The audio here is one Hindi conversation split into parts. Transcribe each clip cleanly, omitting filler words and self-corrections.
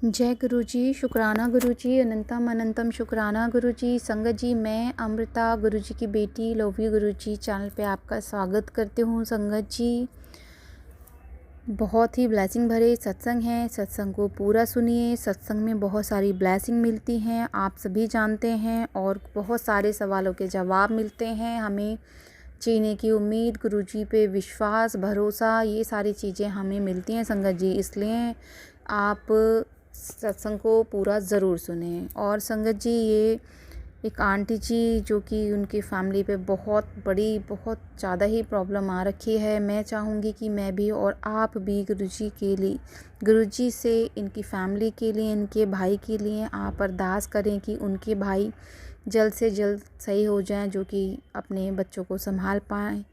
जय गुरु जी, शुक्राना गुरु जी, अनंतम अनंतम शुक्राना गुरु जी। संगत जी, मैं अमृता गुरु जी की बेटी love you Guru ji channel पे आपका स्वागत करती हूँ। संगत जी, बहुत ही ब्लेसिंग भरे सत्संग है, सत्संग को पूरा सुनिए। सत्संग में बहुत सारी ब्लेसिंग मिलती हैं, आप सभी जानते हैं, और बहुत सारे सवालों के जवाब मिलते हैं। हमें जीने की उम्मीद, गुरु जी पे विश्वास, भरोसा, ये सारी चीज़ें हमें मिलती हैं संगत जी। इसलिए आप सत्संग को पूरा ज़रूर सुने। और संगत जी, ये एक आंटी जी जो कि उनकी फैमिली पे बहुत बड़ी, बहुत ज़्यादा ही प्रॉब्लम आ रखी है। मैं चाहूँगी कि मैं भी और आप भी गुरु जी के लिए, गुरु जी से इनकी फैमिली के लिए, इनके भाई के लिए आप अरदास करें कि उनके भाई जल्द से जल्द सही हो जाएं, जो कि अपने बच्चों को संभाल पाएँ।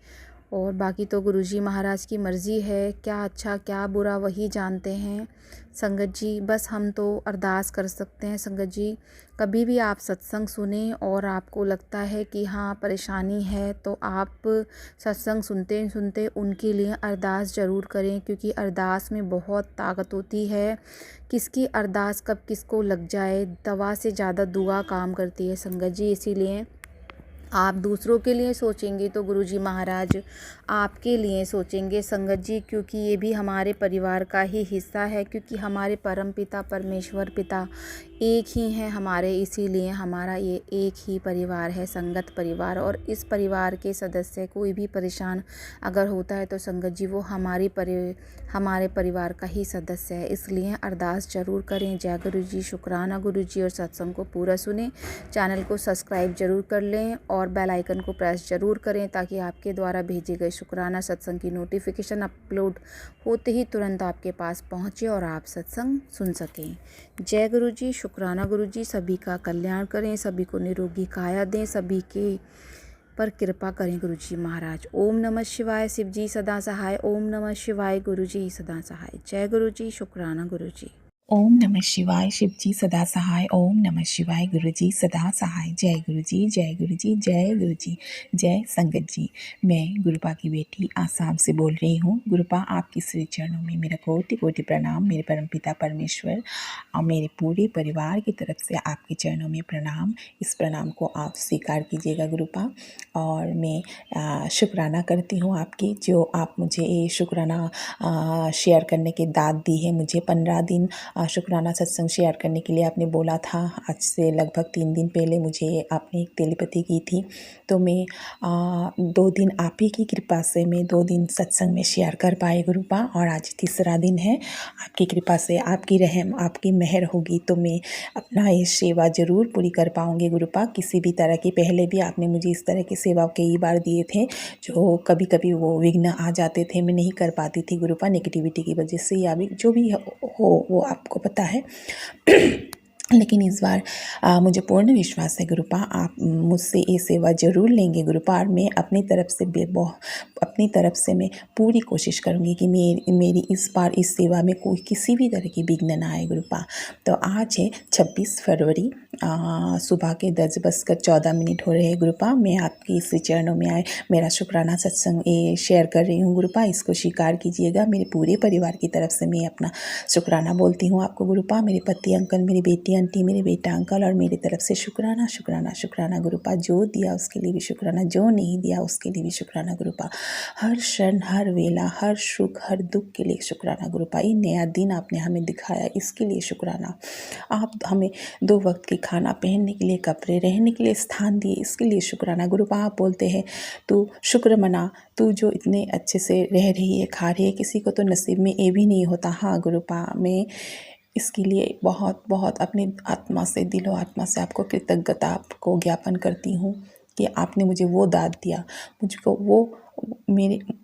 और बाकी तो गुरुजी महाराज की मर्ज़ी है, क्या अच्छा क्या बुरा वही जानते हैं संगत जी। बस हम तो अरदास कर सकते हैं संगत जी। कभी भी आप सत्संग सुने और आपको लगता है कि हाँ परेशानी है, तो आप सत्संग सुनते सुनते उनके लिए अरदास ज़रूर करें, क्योंकि अरदास में बहुत ताकत होती है। किसकी अरदास कब किसको लग जाए, दवा से ज़्यादा दुआ काम करती है संगत जी। इसीलिए आप दूसरों के लिए सोचेंगे तो गुरुजी महाराज आपके लिए सोचेंगे संगत जी, क्योंकि ये भी हमारे परिवार का ही हिस्सा है। क्योंकि हमारे परम पिता परमेश्वर पिता एक ही हैं हमारे, इसीलिए हमारा ये एक ही परिवार है, संगत परिवार। और इस परिवार के सदस्य कोई भी परेशान अगर होता है तो संगत जी वो हमारे परिवार का ही सदस्य है। इसलिए अरदास ज़रूर करें। जय गुरु जी, शुक्राना गुरु जी। और सत्संग को पूरा सुने, चैनल को सब्सक्राइब ज़रूर कर लें और बेल आइकन को प्रेस ज़रूर करें, ताकि आपके द्वारा भेजे गए शुक्राना सत्संग की नोटिफिकेशन अपलोड होते ही तुरंत आपके पास पहुँचे और आप सत्संग सुन सकें। जय गुरु जी, शुक्राना गुरु जी। सभी का कल्याण करें, सभी को निरोगी काया दें, सभी के पर कृपा करें गुरु जी महाराज। ओम नमः शिवाय, शिव जी सदा सहाय। ओम नमः शिवाय, गुरु जी सदा सहाय। जय गुरु जी, शुक्राना गुरु जी। ओम नमः शिवाय, शिव जी सदा सहाय। ओम नमः शिवाय, गुरु जी सदा सहाय। जय गुरु जी, जय गुरु जी, जय गुरु जी, जय संगत जी। मैं गुरुपा की बेटी आसाम से बोल रही हूँ। गुरुपा आपके श्री चरणों में मेरा कोटि कोटि प्रणाम। मेरे परमपिता परमेश्वर और मेरे पूरे परिवार की तरफ से आपके चरणों में प्रणाम। इस प्रणाम को आप स्वीकार कीजिएगा गुरुपा। और मैं शुक्राना करती हूँ आपकी, जो आप मुझे ये शुक्राना शेयर करने की दाद दी है। मुझे 15 दिन शुक्राना सत्संग शेयर करने के लिए आपने बोला था। आज से लगभग 3 दिन पहले मुझे आपने एक टेलीपैथी की थी, तो मैं 2 दिन आप ही की कृपा से मैं 2 दिन सत्संग में शेयर कर पाए गुरुपा। और आज तीसरा दिन है। आपकी कृपा से, आपकी रहम, आपकी मेहर होगी तो मैं अपना ये सेवा ज़रूर पूरी कर पाऊँगी गुरुपा। किसी भी तरह की, पहले भी आपने मुझे इस तरह की सेवा कई बार दिए थे, जो कभी कभी वो विघ्न आ जाते थे, मैं नहीं कर पाती थी गुरुपा, नेगेटिविटी की वजह से या भी जो भी हो वो आपको पता है। लेकिन इस बार मुझे पूर्ण विश्वास है गुरुपा, आप मुझसे ये सेवा ज़रूर लेंगे गुरुपा। और मैं अपनी तरफ से मैं पूरी कोशिश करूँगी कि मेरी इस बार इस सेवा में कोई किसी भी तरह की विघ्न ना आए गुरुपा। तो आज है 26 फरवरी, सुबह के 10:14 हो रहे हैं गुरुपा। मैं आपकी इस चरणों में आए मेरा शुक्राना सत्संग ये शेयर कर रही हूँ गुरुपा। इसको स्वीकार कीजिएगा। मेरे पूरे परिवार की तरफ से मैं अपना शुक्राना बोलती हूँ आपको गुरुपा। मेरे पति अंकल, मेरी बेटी आंटी, मेरे बेटा अंकल और मेरी तरफ से शुक्राना शुक्राना शुक्राना गुरुपा। जो दिया उसके लिए भी शुक्राना, जो नहीं दिया उसके लिए भी शुक्राना गुरुपा। हर क्षण, हर वेला, हर सुख, हर दुख के लिए शुक्राना गुरुपा। ये नया दिन आपने हमें दिखाया, इसके लिए शुक्राना। आप हमें 2 वक्त की खाना, पहनने के लिए कपड़े, रहने के लिए स्थान दिए, इसके लिए शुक्राना गुरुपा। आप बोलते हैं तू शुक्र मना, तू जो इतने अच्छे से रह रही है, खा रही है, किसी को तो नसीब में ये भी नहीं होता। हाँ गुरुपा, मैं इसके लिए बहुत बहुत अपनी आत्मा से, दिलो आत्मा से आपको कृतज्ञता आपको ज्ञापन करती हूँ कि आपने मुझे वो दाद दिया,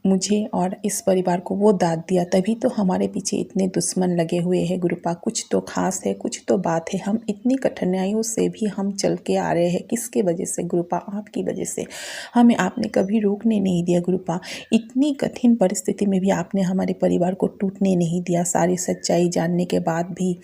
मुझे और इस परिवार को वो दाद दिया। तभी तो हमारे पीछे इतने दुश्मन लगे हुए हैं गुरुपा। कुछ तो खास है, कुछ तो बात है। हम इतनी कठिनाइयों से भी हम चल के आ रहे हैं, किसके वजह से गुरुपा? आपकी वजह से। हमें आपने कभी रोकने नहीं दिया गुरुपा। इतनी कठिन परिस्थिति में भी आपने हमारे परिवार को टूटने नहीं दिया। सारी सच्चाई जानने के बाद भी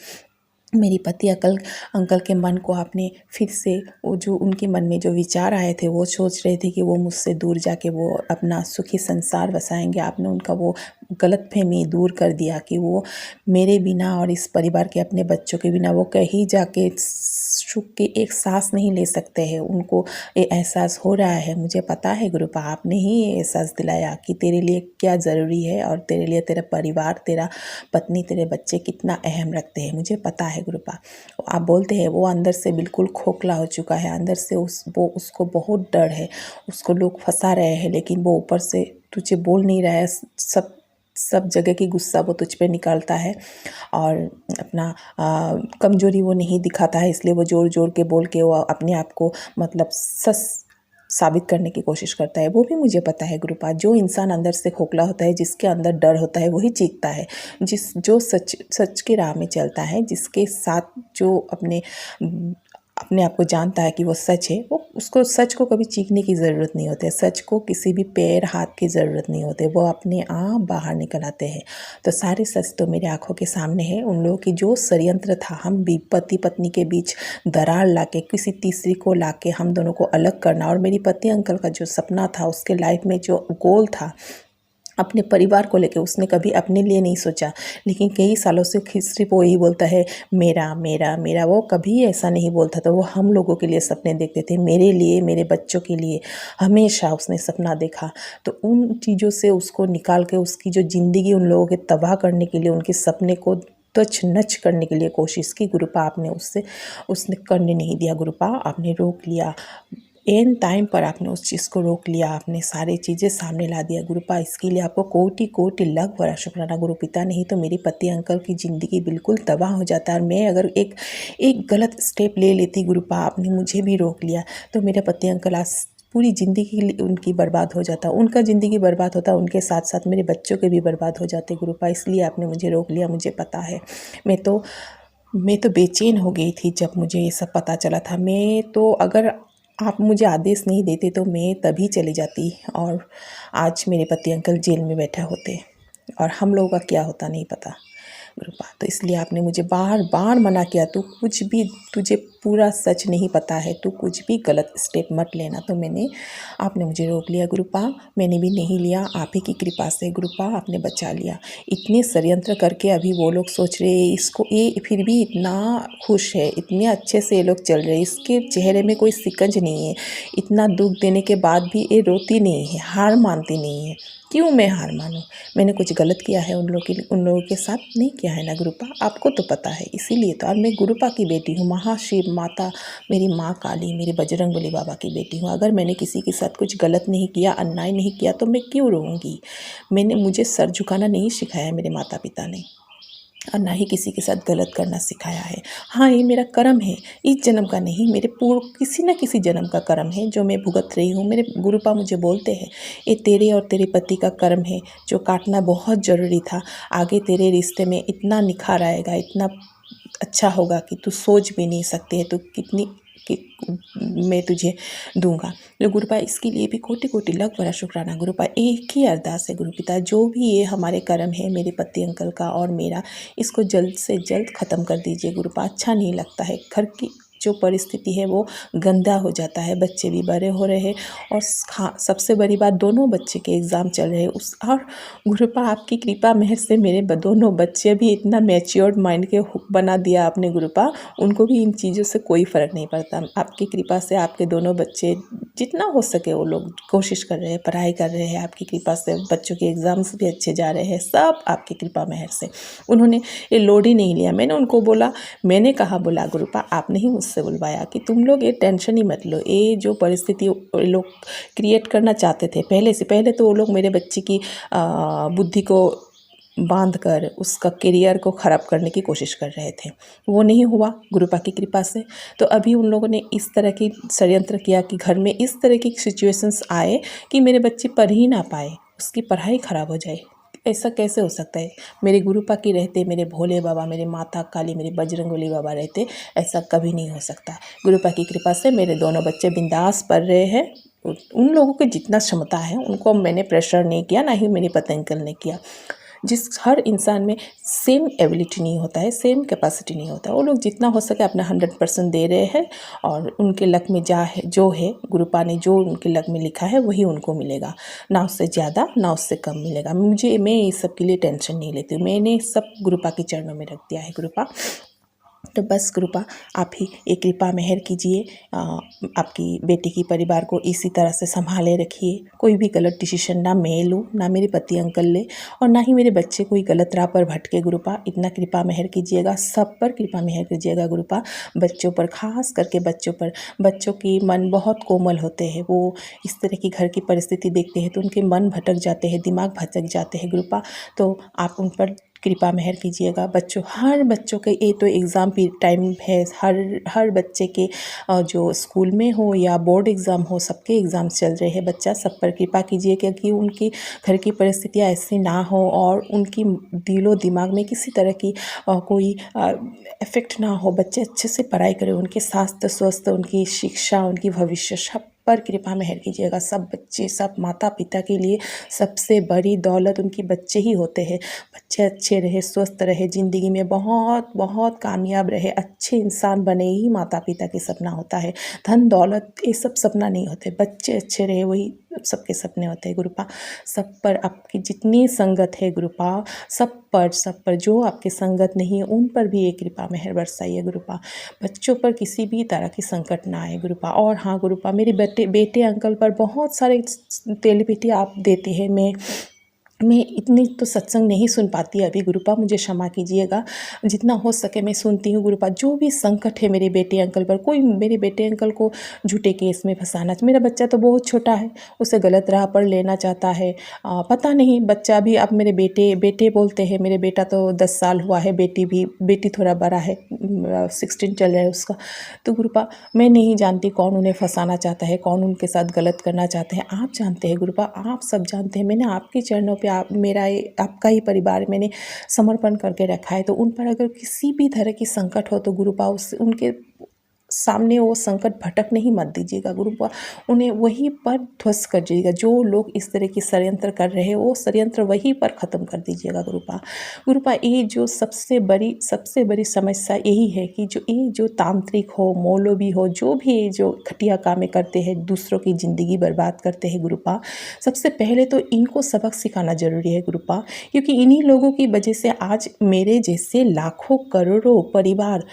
मेरी पति अंकल के मन को आपने फिर से, वो जो उनके मन में जो विचार आए थे, वो सोच रहे थे कि वो मुझसे दूर जाके वो अपना सुखी संसार बसाएंगे, आपने उनका वो गलतफहमी दूर कर दिया कि वो मेरे बिना और इस परिवार के अपने बच्चों के बिना वो कहीं जाके सुख की एक सांस नहीं ले सकते हैं। उनको ये एहसास हो रहा है। मुझे पता है गुरुपा, आपने ही ये एहसास दिलाया कि तेरे लिए क्या ज़रूरी है और तेरे लिए तेरा परिवार, तेरा पत्नी, तेरे बच्चे कितना अहम रखते हैं। मुझे पता है गुरुपा। आप बोलते हैं वो अंदर से बिल्कुल खोखला हो चुका है, अंदर से उसको बहुत डर है, उसको लोग फंसा रहे हैं, लेकिन वो ऊपर से तुझे बोल नहीं रहा है। सब जगह की गुस्सा वो तुझ पे निकालता है और अपना कमजोरी वो नहीं दिखाता है, इसलिए वो जोर जोर के बोल के वो अपने आप को मतलब सच साबित करने की कोशिश करता है। वो भी मुझे पता है गुरुपा, जो इंसान अंदर से खोखला होता है, जिसके अंदर डर होता है, वही चीखता है। जो सच की राह में चलता है, जिसके साथ जो अपने आप को जानता है कि वो सच है, वो उसको सच को कभी चीखने की ज़रूरत नहीं होती है। सच को किसी भी पैर हाथ की ज़रूरत नहीं होती, वो अपने आप बाहर निकल आते हैं। तो सारे सच तो मेरे आंखों के सामने है। उन लोगों की जो षड्यंत्र था, हम भी पति पत्नी के बीच दरार लाके, किसी तीसरी को लाके हम दोनों को अलग करना, और मेरी पति अंकल का जो सपना था, उसके लाइफ में जो गोल था अपने परिवार को लेके, उसने कभी अपने लिए नहीं सोचा। लेकिन कई सालों से सिर्फ वो यही बोलता है, मेरा मेरा मेरा। वो कभी ऐसा नहीं बोलता था। वो हम लोगों के लिए सपने देखते थे, मेरे लिए, मेरे बच्चों के लिए हमेशा उसने सपना देखा। तो उन चीज़ों से उसको निकाल के, उसकी जो ज़िंदगी उन लोगों के तबाह करने के लिए, उनके सपने को तच नच करने के लिए कोशिश की। गुरुपा आपने उसने करने नहीं दिया। गुरुपा आपने रोक लिया, एन टाइम पर आपने उस चीज़ को रोक लिया, आपने सारी चीज़ें सामने ला दिया। गुरुपा इसके लिए आपको कोटि कोटि लाख बड़ा शुक्राना गुरुपिता। नहीं तो मेरी पति अंकल की ज़िंदगी बिल्कुल तबाह हो जाता। और मैं अगर एक गलत स्टेप ले लेती गुरुपा, आपने मुझे भी रोक लिया, तो मेरे पति अंकल आज पूरी ज़िंदगी उनकी बर्बाद हो जाता। उनका ज़िंदगी बर्बाद होता, उनके साथ साथ मेरे बच्चों के भी बर्बाद हो जाते। गुरुपा इसलिए आपने मुझे रोक लिया। मुझे पता है, मैं तो बेचैन हो गई थी जब मुझे ये सब पता चला था। मैं तो, अगर आप मुझे आदेश नहीं देते तो मैं तभी चली जाती, और आज मेरे पति अंकल जेल में बैठे होते और हम लोगों का क्या होता नहीं पता गुरुपा। तो इसलिए आपने मुझे बार बार मना किया, तुझे पूरा सच नहीं पता है, तू कुछ भी गलत स्टेप मत लेना। तो आपने मुझे रोक लिया गुरुपा। मैंने भी नहीं लिया, आप ही की कृपा से गुरुपा आपने बचा लिया। इतने षड्यंत्र करके अभी वो लोग सोच रहे हैं इसको, ये फिर भी इतना खुश है, इतने अच्छे से ये लोग चल रहे हैं, इसके चेहरे में कोई शिकंज नहीं है। इतना दुख देने के बाद भी ये रोती नहीं है, हार मानती नहीं है। क्यों मैं हार मानूं? मैंने कुछ गलत किया है उन लोगों के साथ? नहीं किया है ना गुरुपा, आपको तो पता है। इसीलिए तो, और मैं गुरुपा की बेटी हूँ, महाशिव माता, मेरी माँ काली, मेरी बजरंगबली बाबा की बेटी हूँ। अगर मैंने किसी के साथ कुछ गलत नहीं किया, अन्याय नहीं किया, तो मैं क्यों रोऊंगी? मुझे सर झुकाना नहीं सिखाया मेरे माता पिता ने, और ना ही किसी के साथ गलत करना सिखाया है। हाँ, ये मेरा कर्म है, इस जन्म का नहीं, मेरे पूर्व किसी न किसी जन्म का कर्म है जो मैं भुगत रही हूँ। मेरे गुरुपा मुझे बोलते हैं, ये तेरे और तेरे पति का कर्म है जो काटना बहुत ज़रूरी था। आगे तेरे रिश्ते में इतना निखार आएगा, इतना अच्छा होगा कि तू सोच भी नहीं सकते है, तो कि मैं तुझे दूंगा। तो गुरुपा इसके लिए भी कोटि कोटि लाख बड़ा शुक्राना गुरुपा। एक ही अरदास है गुरुपिता, जो भी ये हमारे कर्म है मेरे पति अंकल का और मेरा, इसको जल्द से जल्द ख़त्म कर दीजिए गुरुपा। अच्छा नहीं लगता है, घर की जो परिस्थिति है वो गंदा हो जाता है। बच्चे भी बड़े हो रहे हैं, और सबसे बड़ी बात, दोनों बच्चे के एग्ज़ाम चल रहे हैं और गुरुपा आपकी कृपा मेहर से मेरे दोनों बच्चे भी इतना मैच्योर्ड माइंड के बना दिया आपने गुरुपा। उनको भी इन चीज़ों से कोई फ़र्क नहीं पड़ता। आपकी कृपा से आपके दोनों बच्चे जितना हो सके वो लोग कोशिश कर रहे हैं, पढ़ाई कर रहे हैं। आपकी कृपा से बच्चों के एग्ज़ाम्स भी अच्छे जा रहे हैं, सब आपकी कृपा मेहर से। उन्होंने ये लोड ही नहीं लिया। मैंने कहा बोला गुरुपा, आपने ही मुझसे बुलवाया कि तुम लोग ये टेंशन ही मत लो। ये जो परिस्थिति लोग क्रिएट करना चाहते थे पहले तो वो लोग मेरे बच्चे की बुद्धि को बांध कर उसका करियर को ख़राब करने की कोशिश कर रहे थे। वो नहीं हुआ गुरुपा की कृपा से। तो अभी उन लोगों ने इस तरह की षड्यंत्र किया कि घर में इस तरह की सिचुएशंस आए कि मेरे बच्चे पढ़ ही ना पाए, उसकी पढ़ाई ख़राब हो जाए। ऐसा कैसे हो सकता है? मेरे गुरुपा की रहते, मेरे भोले बाबा, मेरे माता काली, मेरे बजरंगबली बाबा रहते, ऐसा कभी नहीं हो सकता। गुरुपा की कृपा से मेरे दोनों बच्चे बिंदास पढ़ रहे हैं। उन लोगों की जितना क्षमता है उनको मैंने प्रेशर नहीं किया, ना ही मेरे पति अंकल ने किया। हर इंसान में सेम एबिलिटी नहीं होता है, सेम कैपेसिटी नहीं होता है। वो लोग जितना हो सके अपना 100% दे रहे हैं और उनके लक में जो है गुरुपा ने जो उनके लक में लिखा है वही उनको मिलेगा, ना उससे ज़्यादा ना उससे कम मिलेगा। मैं इस सब के लिए टेंशन नहीं लेती हूँ, मैंने सब गुरुपा के चरणों में रख दिया है। गुरुपा तो बस गुरुपा आप ही एक कृपा मेहर कीजिए, आपकी बेटी की परिवार को इसी तरह से संभाले रखिए। कोई भी गलत डिसीजन ना मैं लूँ, ना मेरे पति अंकल ले, और ना ही मेरे बच्चे कोई गलत राह पर भटके। गुरुपा इतना कृपा मेहर कीजिएगा, सब पर कृपा मेहर कीजिएगा गुरुपा। बच्चों पर, खास करके बच्चों पर। बच्चों की मन बहुत कोमल होते हैं, वो इस तरह की घर की परिस्थिति देखते हैं तो उनके मन भटक जाते हैं, दिमाग भटक जाते हैं गुरुपा। तो आप उन पर कृपा मेहर कीजिएगा। हर बच्चों के ये तो एग्ज़ाम टाइम है, हर बच्चे के जो स्कूल में हो या बोर्ड एग्ज़ाम हो, सबके एग्ज़ाम्स चल रहे हैं। बच्चा सब पर कृपा कीजिए क्योंकि उनकी घर की परिस्थितियाँ ऐसी ना हो और उनकी दिलो दिमाग में किसी तरह की कोई इफ़ेक्ट ना हो। बच्चे अच्छे से पढ़ाई करें, उनके स्वास्थ्य स्वस्थ, उनकी शिक्षा, उनकी भविष्य सब पर कृपा मेहर कीजिएगा। सब बच्चे, सब माता पिता के लिए सबसे बड़ी दौलत उनके बच्चे ही होते हैं। बच्चे अच्छे रहे, स्वस्थ रहे, ज़िंदगी में बहुत बहुत कामयाब रहे, अच्छे इंसान बने, ही माता पिता के सपना होता है। धन दौलत ये सब सपना नहीं होते, बच्चे अच्छे रहे वही सबके सपने होते हैं गुरुपा। सब पर आपकी जितनी संगत है गुरुपा, सब पर जो आपके संगत नहीं है उन पर भी एक कृपा मेहर बरसाइए गुरुपा। बच्चों पर किसी भी तरह की संकट ना आए गुरुपा। और हाँ गुरुपा, मेरे बेटे अंकल पर बहुत सारे तेल आप देते हैं। मैं इतनी तो सत्संग नहीं सुन पाती अभी गुरुपा, मुझे क्षमा कीजिएगा। जितना हो सके मैं सुनती हूँ गुरुपा। जो भी संकट है मेरे बेटे अंकल पर, कोई मेरे बेटे अंकल को झूठे केस में फंसाना, मेरा बच्चा तो बहुत छोटा है, उसे गलत राह पर लेना चाहता है। पता नहीं, बच्चा भी अब मेरे बेटे बोलते हैं। मेरे बेटा तो 10 साल हुआ है, बेटी थोड़ा बड़ा है, 16 चल रहा है उसका। तो गुरुपा मैं नहीं जानती कौन उन्हें फंसाना चाहता है, कौन उनके साथ गलत करना चाहते हैं। आप जानते हैं गुरुपा, आप सब जानते हैं। मैंने आपके चरणों पे आपका ही परिवार मैंने समर्पण करके रखा है। तो उन पर अगर किसी भी तरह की संकट हो तो गुरुपा उनके सामने वो संकट भटकने ही मत दीजिएगा गुरुपा। उन्हें वहीं पर ध्वस्त कर दीजिएगा। जो लोग इस तरह की षड्यंत्र कर रहे हैं वो षड्यंत्र वहीं पर ख़त्म कर दीजिएगा गुरुपा। ये जो सबसे बड़ी समस्या यही है कि जो तांत्रिक हो, मौलवी हो, जो भी जो घटिया कामें करते हैं, दूसरों की ज़िंदगी बर्बाद करते हैं गुरुपा, सबसे पहले तो इनको सबक सिखाना ज़रूरी है गुरुपा। क्योंकि इन्हीं लोगों की वजह से आज मेरे जैसे लाखों करोड़ों परिवार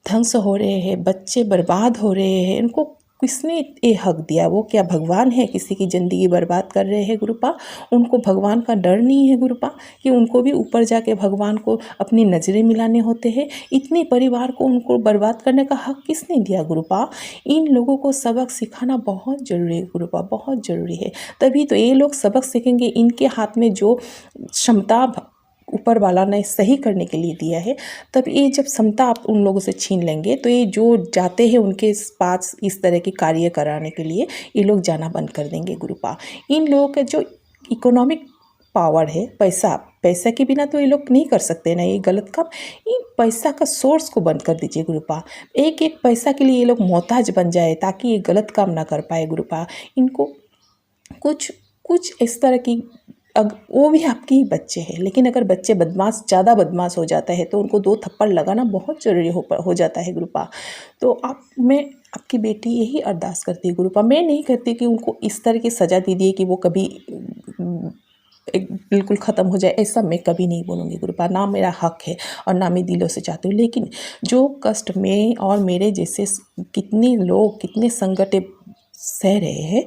ध्वंस हो रहे हैं, बच्चे बर्बाद हो रहे हैं। इनको किसने ये हक दिया? वो क्या भगवान है किसी की ज़िंदगी बर्बाद कर रहे हैं गुरुपा? उनको भगवान का डर नहीं है गुरुपा कि उनको भी ऊपर जाके भगवान को अपनी नज़रें मिलाने होते हैं? इतने परिवार को उनको बर्बाद करने का हक किसने दिया गुरुपा? इन लोगों को सबक सिखाना बहुत ज़रूरी है गुरुपा, बहुत ज़रूरी है। तभी तो ये लोग सबक सीखेंगे। इनके हाथ में जो क्षमता ऊपर वाला ने सही करने के लिए दिया है, तब ये जब क्षमता आप उन लोगों से छीन लेंगे तो ये जो जाते हैं उनके पास इस तरह के कार्य कराने के लिए, ये लोग जाना बंद कर देंगे गुरुपा। इन लोगों का जो इकोनॉमिक पावर है, पैसा के बिना तो ये लोग नहीं कर सकते ना ये गलत काम। इन पैसा का सोर्स को बंद कर दीजिए गुरुपा। एक एक पैसा के लिए ये लोग मोहताज बन जाए ताकि ये गलत काम ना कर पाए गुरुपा। इनको कुछ इस तरह की वो भी आपके ही बच्चे हैं, लेकिन अगर बच्चे ज़्यादा बदमाश हो जाता है तो उनको 2 थप्पड़ लगाना बहुत ज़रूरी हो जाता है गुरुपा। तो मैं आपकी बेटी यही अरदास करती है गुरुपा। मैं नहीं कहती कि उनको इस तरह की सज़ा दे दिए कि वो कभी बिल्कुल ख़त्म हो जाए, ऐसा मैं कभी नहीं बोलूँगी गुरुपा। ना मेरा हक है और ना मैं दिलों से चाहती हूँ। लेकिन जो कष्ट में और मेरे जैसे कितने लोग, कितने संकट सह रहे हैं,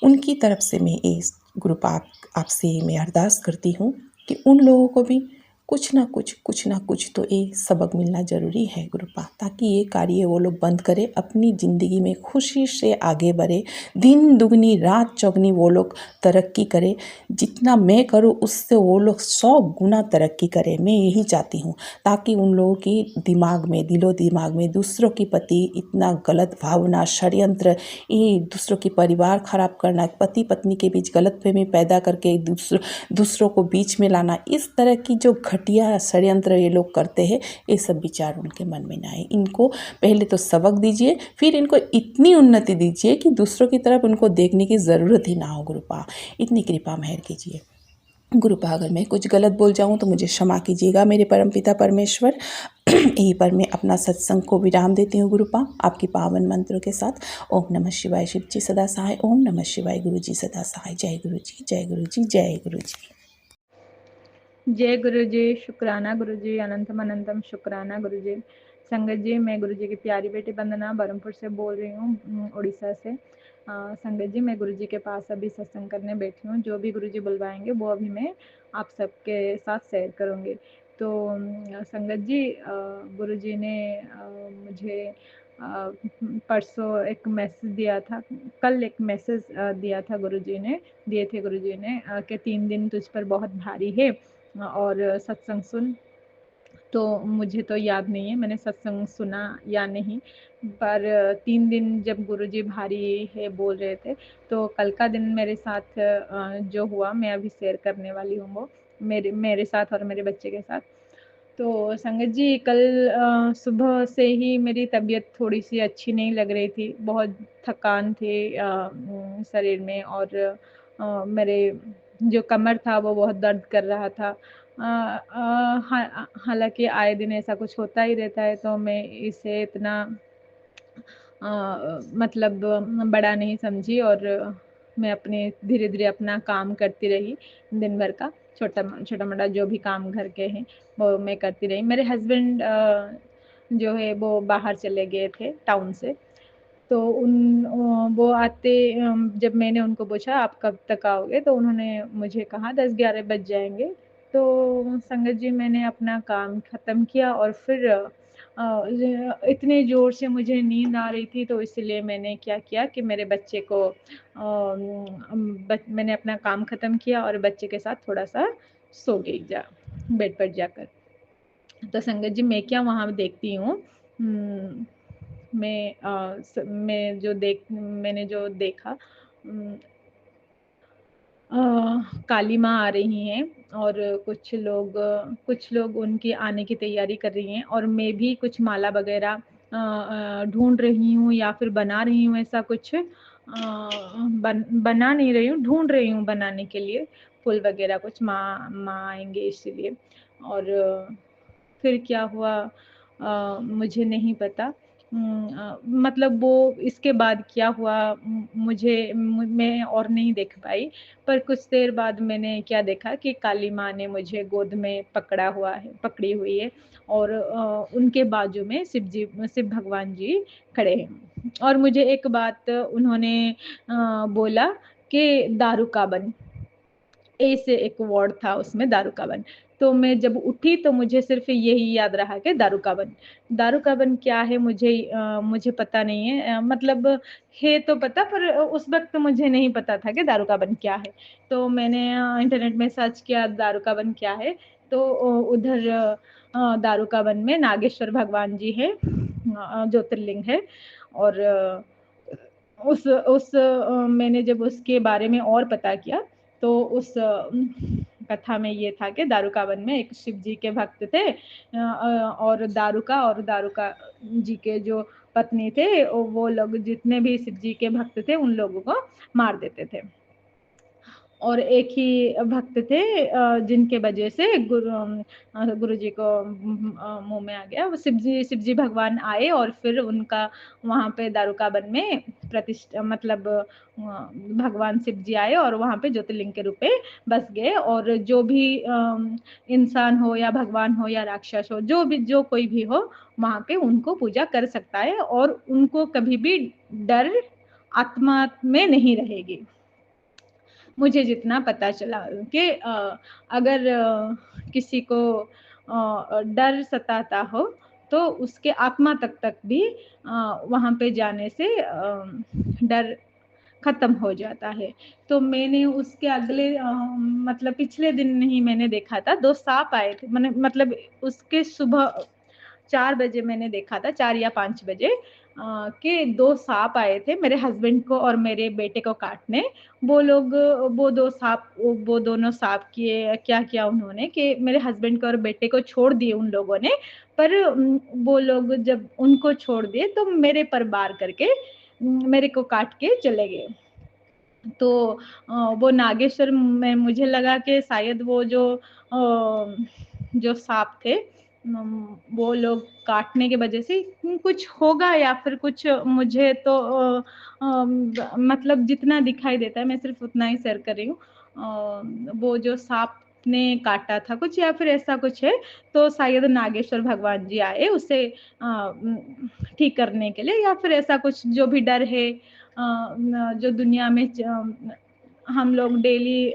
उनकी तरफ से मैं इस गुरुपा आपसे मैं अरदास करती हूँ कि उन लोगों को भी कुछ ना कुछ तो ये सबक मिलना ज़रूरी है गुरुपा, ताकि ये कार्य वो लोग बंद करें, अपनी ज़िंदगी में खुशी से आगे बढ़े, दिन दुगनी रात चौगनी वो लोग तरक्की करें। जितना मैं करूँ उससे वो लोग 100 गुना तरक्की करें, मैं यही चाहती हूँ। ताकि उन लोगों की दिमाग में, दिलो दिमाग में दूसरों के प्रति इतना गलत भावना, षड्यंत्र, ये दूसरों की परिवार ख़राब करना, पति पत्नी के बीच गलतफहमी पैदा करके दूसरों को बीच में लाना, इस तरह की जो घटिया षड्यंत्र ये लोग करते हैं, ये सब विचार उनके मन में ना आए। इनको पहले तो सबक दीजिए, फिर इनको इतनी उन्नति दीजिए कि दूसरों की तरफ उनको देखने की ज़रूरत ही ना हो गुरुपा। इतनी कृपा मेहर कीजिए। गुरुपा अगर मैं कुछ गलत बोल जाऊँ तो मुझे क्षमा कीजिएगा मेरे परमपिता परमेश्वर। यहीं पर मैं अपना सत्संग को विराम देती हूँ गुरुपा, आपकी पावन मंत्रों के साथ। ओम नमः शिवाय, शिव जी सदा सहाय। ओम नमः शिवाय, गुरु जी सदा सहाय। जय गुरु जी, जय गुरु जी, जय गुरु जी। जय गुरु जी, शुक्राना गुरु जी, अनंतम अनंतम शुक्राना गुरु जी। संगत जी, मैं गुरु जी की प्यारी बेटी वंदना बरमपुर से बोल रही हूँ, उड़ीसा से। संगत जी, मैं गुरु जी के पास अभी सत्संग करने बैठी हूँ। जो भी गुरु जी बुलवाएंगे वो अभी मैं आप सबके साथ शेयर करूँगी। तो संगत जी, गुरु जी ने मुझे परसों एक मैसेज दिया था, कल एक मैसेज दिया था गुरु जी ने, दिए थे गुरु जी ने कि 3 दिन तुझ पर बहुत भारी है और सत्संग सुन। तो मुझे तो याद नहीं है मैंने सत्संग सुना या नहीं, पर 3 दिन जब गुरुजी भारी है बोल रहे थे, तो कल का दिन मेरे साथ जो हुआ मैं अभी शेयर करने वाली हूँ, वो मेरे साथ और मेरे बच्चे के साथ। तो संगत जी, कल सुबह से ही मेरी तबीयत थोड़ी सी अच्छी नहीं लग रही थी, बहुत थकान थी शरीर में, और मेरे जो कमर था वो बहुत दर्द कर रहा था। हालांकि आए दिन ऐसा कुछ होता ही रहता है, तो मैं इसे इतना मतलब बड़ा नहीं समझी, और मैं अपने धीरे धीरे अपना काम करती रही दिन भर का, छोटा छोटा मोटा जो भी काम घर के हैं वो मैं करती रही। मेरे हस्बैंड जो है वो बाहर चले गए थे टाउन से, तो वो आते, जब मैंने उनको पूछा आप कब तक आओगे, तो उन्होंने मुझे कहा 10-11 बज जाएंगे। तो संगत जी, मैंने अपना काम ख़त्म किया और फिर इतने ज़ोर से मुझे नींद आ रही थी, तो इसलिए मैंने क्या किया कि मेरे बच्चे को मैंने अपना काम ख़त्म किया और बच्चे के साथ थोड़ा सा सो गई बेड पर जाकर। तो संगत जी, मैं क्या वहाँ देखती हूँ, मैंने जो देखा, काली माँ आ रही हैं, और कुछ लोग उनकी आने की तैयारी कर रही हैं, और मैं भी कुछ माला वगैरह ढूंढ रही हूँ या फिर बना रही हूँ, ऐसा कुछ बना नहीं रही हूँ, ढूंढ रही हूँ बनाने के लिए फूल वगैरह कुछ। माँ आएंगे इसीलिए। और फिर क्या हुआ मुझे नहीं पता, मतलब वो इसके बाद क्या हुआ मैं और नहीं देख पाई। पर कुछ देर बाद मैंने क्या देखा कि काली माँ ने मुझे गोद में पकड़ी हुई है, और उनके बाजू में शिव भगवान जी खड़े हैं, और मुझे एक बात उन्होंने बोला कि दारू का बन, ए से एक वर्ड था उसमें, दारू का बन। तो मैं जब उठी तो मुझे सिर्फ यही याद रहा कि दारू का बन। दारू का बन क्या है मुझे पता नहीं है, मतलब है तो पता, पर उस वक्त मुझे नहीं पता था कि दारू का बन क्या है। तो मैंने इंटरनेट में सर्च किया दारू का बन क्या है, तो उधर दारू का बन में नागेश्वर भगवान जी है, ज्योतिर्लिंग है। और मैंने जब उसके बारे में और पता किया, तो उस कथा में ये था कि दारुकावन में एक शिव जी के भक्त थे, और दारुका जी के जो पत्नी थे, वो लोग जितने भी शिव जी के भक्त थे उन लोगों को मार देते थे। और एक ही भक्त थे जिनके वजह से गुरु जी को मुंह में आ गया। वो शिव जी भगवान आए, और फिर उनका वहाँ पे दारुकावन में प्रतिष्ठा, मतलब भगवान शिव जी आए और वहाँ पे ज्योतिर्लिंग के रूप में बस गए। और जो भी इंसान हो या भगवान हो या राक्षस हो, जो कोई भी हो, वहाँ पे उनको पूजा कर सकता है, और उनको कभी भी डर आत्मा में नहीं रहेगी। मुझे जितना पता चला कि अगर किसी को डर सताता हो, तो उसके आत्मा तक भी वहाँ पे जाने से डर खत्म हो जाता है। तो मैंने उसके अगले मतलब पिछले दिन ही मैंने देखा था, 2 सांप आए थे, मतलब उसके सुबह 4 बजे मैंने देखा था, 4 या 5 बजे के 2 सांप आए थे मेरे हस्बैंड को और मेरे बेटे को काटने। वो दोनों सांप क्या किया उन्होंने कि मेरे हस्बैंड को और बेटे को छोड़ दिए उन लोगों ने। पर वो लोग जब उनको छोड़ दिए तो मेरे पर वार करके मेरे को काट के चले गए। तो वो नागेश्वर में मुझे लगा कि शायद वो जो सांप थे वो लोग काटने की वजह से कुछ होगा, या फिर कुछ मुझे तो मतलब जितना दिखाई देता है मैं सिर्फ उतना ही शेयर कर रही हूँ। वो जो सांप ने काटा था कुछ, या फिर ऐसा कुछ है, तो शायद नागेश्वर भगवान जी आए उसे ठीक करने के लिए, या फिर ऐसा कुछ जो भी डर है जो दुनिया में हम लोग डेली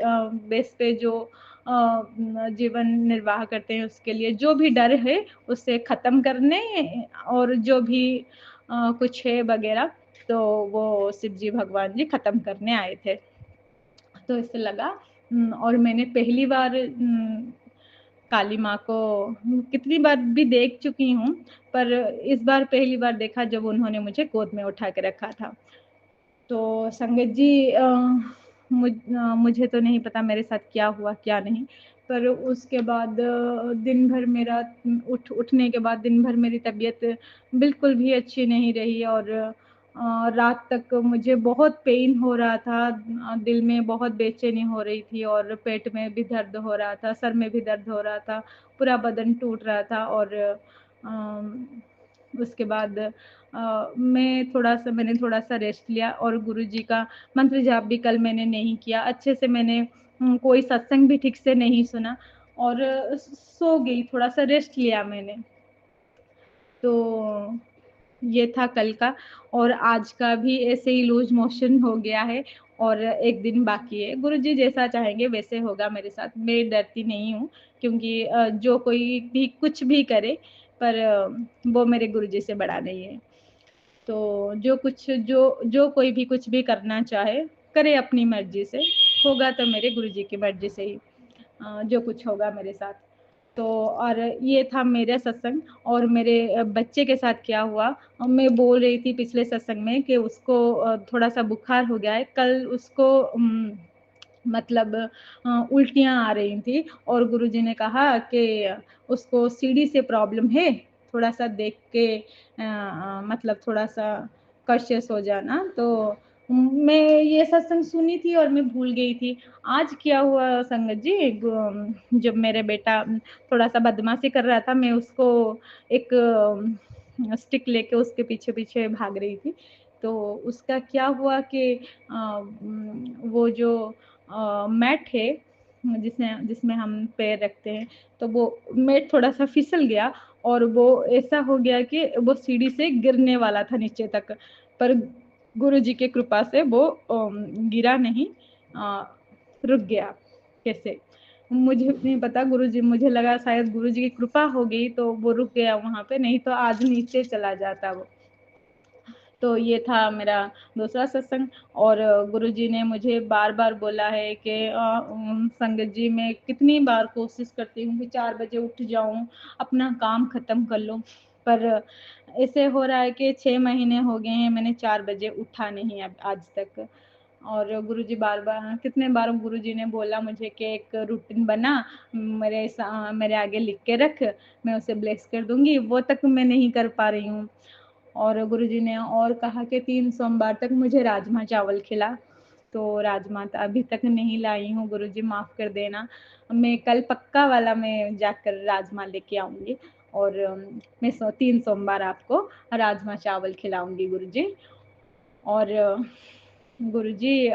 बेस पे जो जीवन निर्वाह करते हैं उसके लिए जो भी डर है उसे ख़त्म करने, और जो भी कुछ है वगैरह, तो वो शिव जी भगवान जी ख़त्म करने आए थे। तो इससे लगा और मैंने पहली बार काली माँ को कितनी बार भी देख चुकी हूँ, पर इस बार पहली बार देखा जब उन्होंने मुझे गोद में उठा के रखा था। तो संगत जी मुझे तो नहीं पता मेरे साथ क्या हुआ क्या नहीं, पर उसके बाद दिन भर मेरा उठने के बाद दिन भर मेरी तबीयत बिल्कुल भी अच्छी नहीं रही, और रात तक मुझे बहुत पेन हो रहा था, दिल में बहुत बेचैनी हो रही थी, और पेट में भी दर्द हो रहा था, सर में भी दर्द हो रहा था, पूरा बदन टूट रहा था। और उसके बाद मैंने थोड़ा सा रेस्ट लिया, और गुरुजी का मंत्र जाप भी कल मैंने नहीं किया अच्छे से, मैंने कोई सत्संग भी ठीक से नहीं सुना, और सो गई, थोड़ा सा रेस्ट लिया मैंने। तो ये था कल का, और आज का भी ऐसे ही लूज मोशन हो गया है, और एक दिन बाकी है। गुरुजी जैसा चाहेंगे वैसे होगा मेरे साथ, मैं डरती नहीं हूँ, क्योंकि जो कोई भी कुछ भी करे, पर वो मेरे गुरुजी से बड़ा नहीं है। तो जो कोई भी कुछ भी करना चाहे करे अपनी मर्जी से, होगा तो मेरे गुरुजी की मर्जी से ही जो कुछ होगा मेरे साथ। तो और ये था मेरा सत्संग। और मेरे बच्चे के साथ क्या हुआ, मैं बोल रही थी पिछले सत्संग में कि उसको थोड़ा सा बुखार हो गया है। कल उसको मतलब उल्टियाँ आ रही थी, और गुरुजी ने कहा कि उसको सीढ़ी से प्रॉब्लम है, थोड़ा सा देख के मतलब थोड़ा सा कॉशियस हो जाना। तो मैं ये सत्संग सुनी थी और मैं भूल गई थी। आज क्या हुआ संगत जी, जब मेरा बेटा थोड़ा सा बदमाशी कर रहा था, मैं उसको एक स्टिक लेके उसके पीछे पीछे भाग रही थी। तो उसका क्या हुआ कि वो जो मैट है जिसमें हम पैर रखते हैं, तो वो मैट थोड़ा सा फिसल गया, और वो ऐसा हो गया कि वो सीढ़ी से गिरने वाला था नीचे तक, पर गुरुजी की कृपा से वो गिरा नहीं, रुक गया। कैसे मुझे नहीं पता, गुरुजी, मुझे लगा शायद गुरुजी की कृपा हो गई तो वो रुक गया वहां पे, नहीं तो आज नीचे चला जाता वो। तो ये था मेरा दूसरा सत्संग। और गुरुजी ने मुझे बार बार बोला है कि संगत जी, मैं कितनी बार कोशिश करती हूँ कि 4 बजे उठ जाऊँ, अपना काम खत्म कर लूँ, पर ऐसे हो रहा है कि 6 महीने हो गए हैं मैंने 4 बजे उठा नहीं अब आज तक। और गुरुजी बार बार कितने बार गुरुजी ने बोला मुझे कि एक रूटीन बना, मेरे आगे लिख के रख, मैं उसे ब्लेस कर दूंगी, वो तक मैं नहीं कर पा रही हूँ। और गुरुजी ने और कहा कि 3 सोमवार तक मुझे राजमा चावल खिला, तो राजमा अभी तक नहीं लाई हूँ, गुरुजी माफ़ कर देना। मैं कल पक्का वाला मैं जाकर राजमा लेके आऊँगी, और मैं 3 सोमवार आपको राजमा चावल खिलाऊँगी गुरुजी। और गुरुजी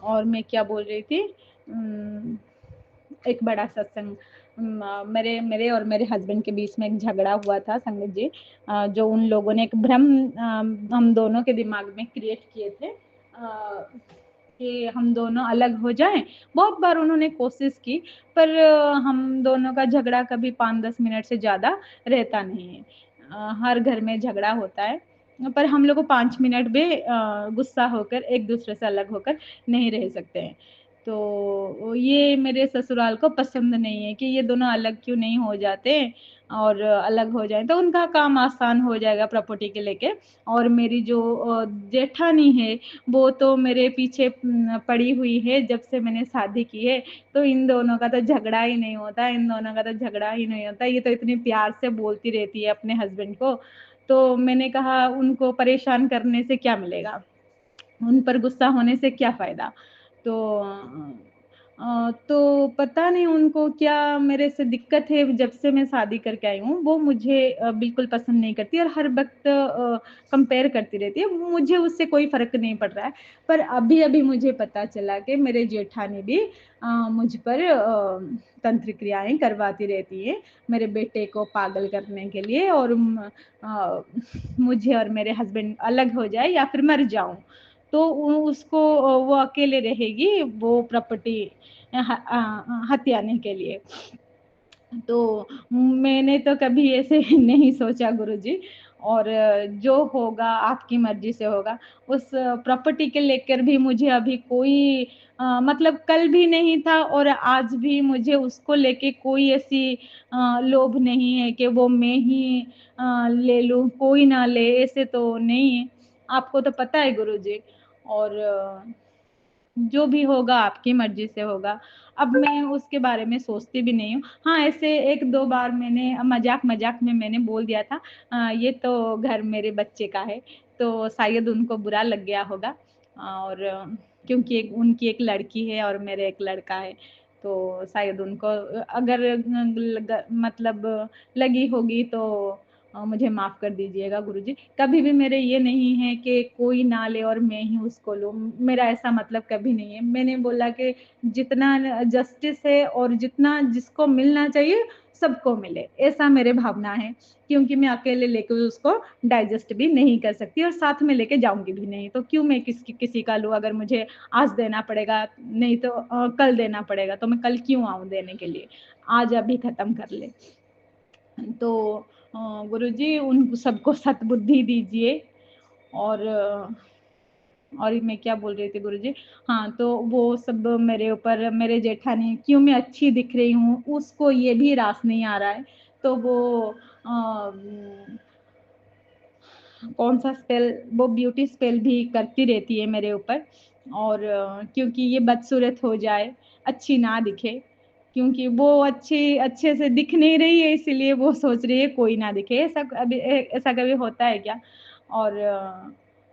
और मैं क्या बोल रही थी, एक बड़ा सत्संग, मेरे और मेरे हस्बैंड के बीच में एक झगड़ा हुआ था संगत जी, जो उन लोगों ने एक भ्रम हम दोनों के दिमाग में क्रिएट किए थे कि हम दोनों अलग हो जाएं। बहुत बार उन्होंने कोशिश की, पर हम दोनों का झगड़ा कभी 5-10 मिनट से ज़्यादा रहता नहीं है। हर घर में झगड़ा होता है, पर हम लोग को 5 मिनट भी गुस्सा होकर एक दूसरे से अलग होकर नहीं रह सकते हैं। तो ये मेरे ससुराल को पसंद नहीं है कि ये दोनों अलग क्यों नहीं हो जाते, और अलग हो जाए तो उनका काम आसान हो जाएगा प्रॉपर्टी के लेके। और मेरी जो जेठानी है वो तो मेरे पीछे पड़ी हुई है जब से मैंने शादी की है, तो इन दोनों का तो झगड़ा ही नहीं होता, इन दोनों का तो झगड़ा ही नहीं होता, ये तो इतनी प्यार से बोलती रहती है अपने हस्बैंड को। तो मैंने कहा उनको परेशान करने से क्या मिलेगा, उन पर गुस्सा होने से क्या फ़ायदा? तो तो पता नहीं उनको क्या मेरे से दिक्कत है, जब से मैं शादी करके आई हूँ, वो मुझे बिल्कुल पसंद नहीं करती और हर वक़्त कंपेयर करती रहती है। मुझे उससे कोई फ़र्क नहीं पड़ रहा है, पर अभी-अभी मुझे पता चला कि मेरे जेठानी भी मुझ पर तंत्र क्रियाएँ करवाती रहती हैं, मेरे बेटे को पागल करने के लिए और अ, मुझे और मेरे हस्बैंड अलग हो जाए या फिर मर जाऊँ। तो उसको वो अकेले रहेगी, वो प्रॉपर्टी हथियाने के लिए। तो मैंने तो कभी ऐसे नहीं सोचा गुरुजी, और जो होगा आपकी मर्ज़ी से होगा। उस प्रॉपर्टी के लेकर भी मुझे अभी कोई मतलब कल भी नहीं था और आज भी मुझे उसको लेके कोई ऐसी लोभ नहीं है कि वो मैं ही ले लूँ, कोई ना ले, ऐसे तो नहीं है। आपको तो पता है गुरुजी, और जो भी होगा आपकी मर्ज़ी से होगा। अब मैं उसके बारे में सोचती भी नहीं हूँ। हाँ, ऐसे 1-2 बार मैंने मज़ाक-मज़ाक में मैंने बोल दिया था ये तो घर मेरे बच्चे का है, तो शायद उनको बुरा लग गया होगा, और क्योंकि उनकी एक लड़की है और मेरे एक लड़का है, तो शायद उनको अगर लग मतलब लगी होगी तो मुझे माफ़ कर दीजिएगा गुरुजी। कभी भी मेरे ये नहीं है कि कोई ना ले और मैं ही उसको लूँ, मेरा ऐसा मतलब कभी नहीं है। मैंने बोला कि जितना जस्टिस है और जितना जिसको मिलना चाहिए, सबको मिले, ऐसा मेरे भावना है। क्योंकि मैं अकेले लेके उसको डाइजेस्ट भी नहीं कर सकती और साथ में लेके जाऊँगी भी नहीं, तो क्यों मैं किसी का लूँ? अगर मुझे आज देना पड़ेगा, नहीं तो कल देना पड़ेगा, तो मैं कल क्यों आऊँ देने के लिए? आज अभी खत्म कर ले। तो गुरुजी उन सबको सद्बुद्धि दीजिए, और और मैं क्या बोल रही थी गुरुजी? हाँ, तो वो सब मेरे ऊपर मेरे जेठानी क्यों मैं अच्छी दिख रही हूँ, उसको ये भी रास नहीं आ रहा है। तो वो कौन-सा स्पेल, वो ब्यूटी स्पेल भी करती रहती है मेरे ऊपर, और क्योंकि ये बदसूरत हो जाए, अच्छी ना दिखे, क्योंकि वो अच्छे से दिख नहीं रही है, इसीलिए वो सोच रही है कोई ना दिखे। ऐसा कभी होता है क्या? और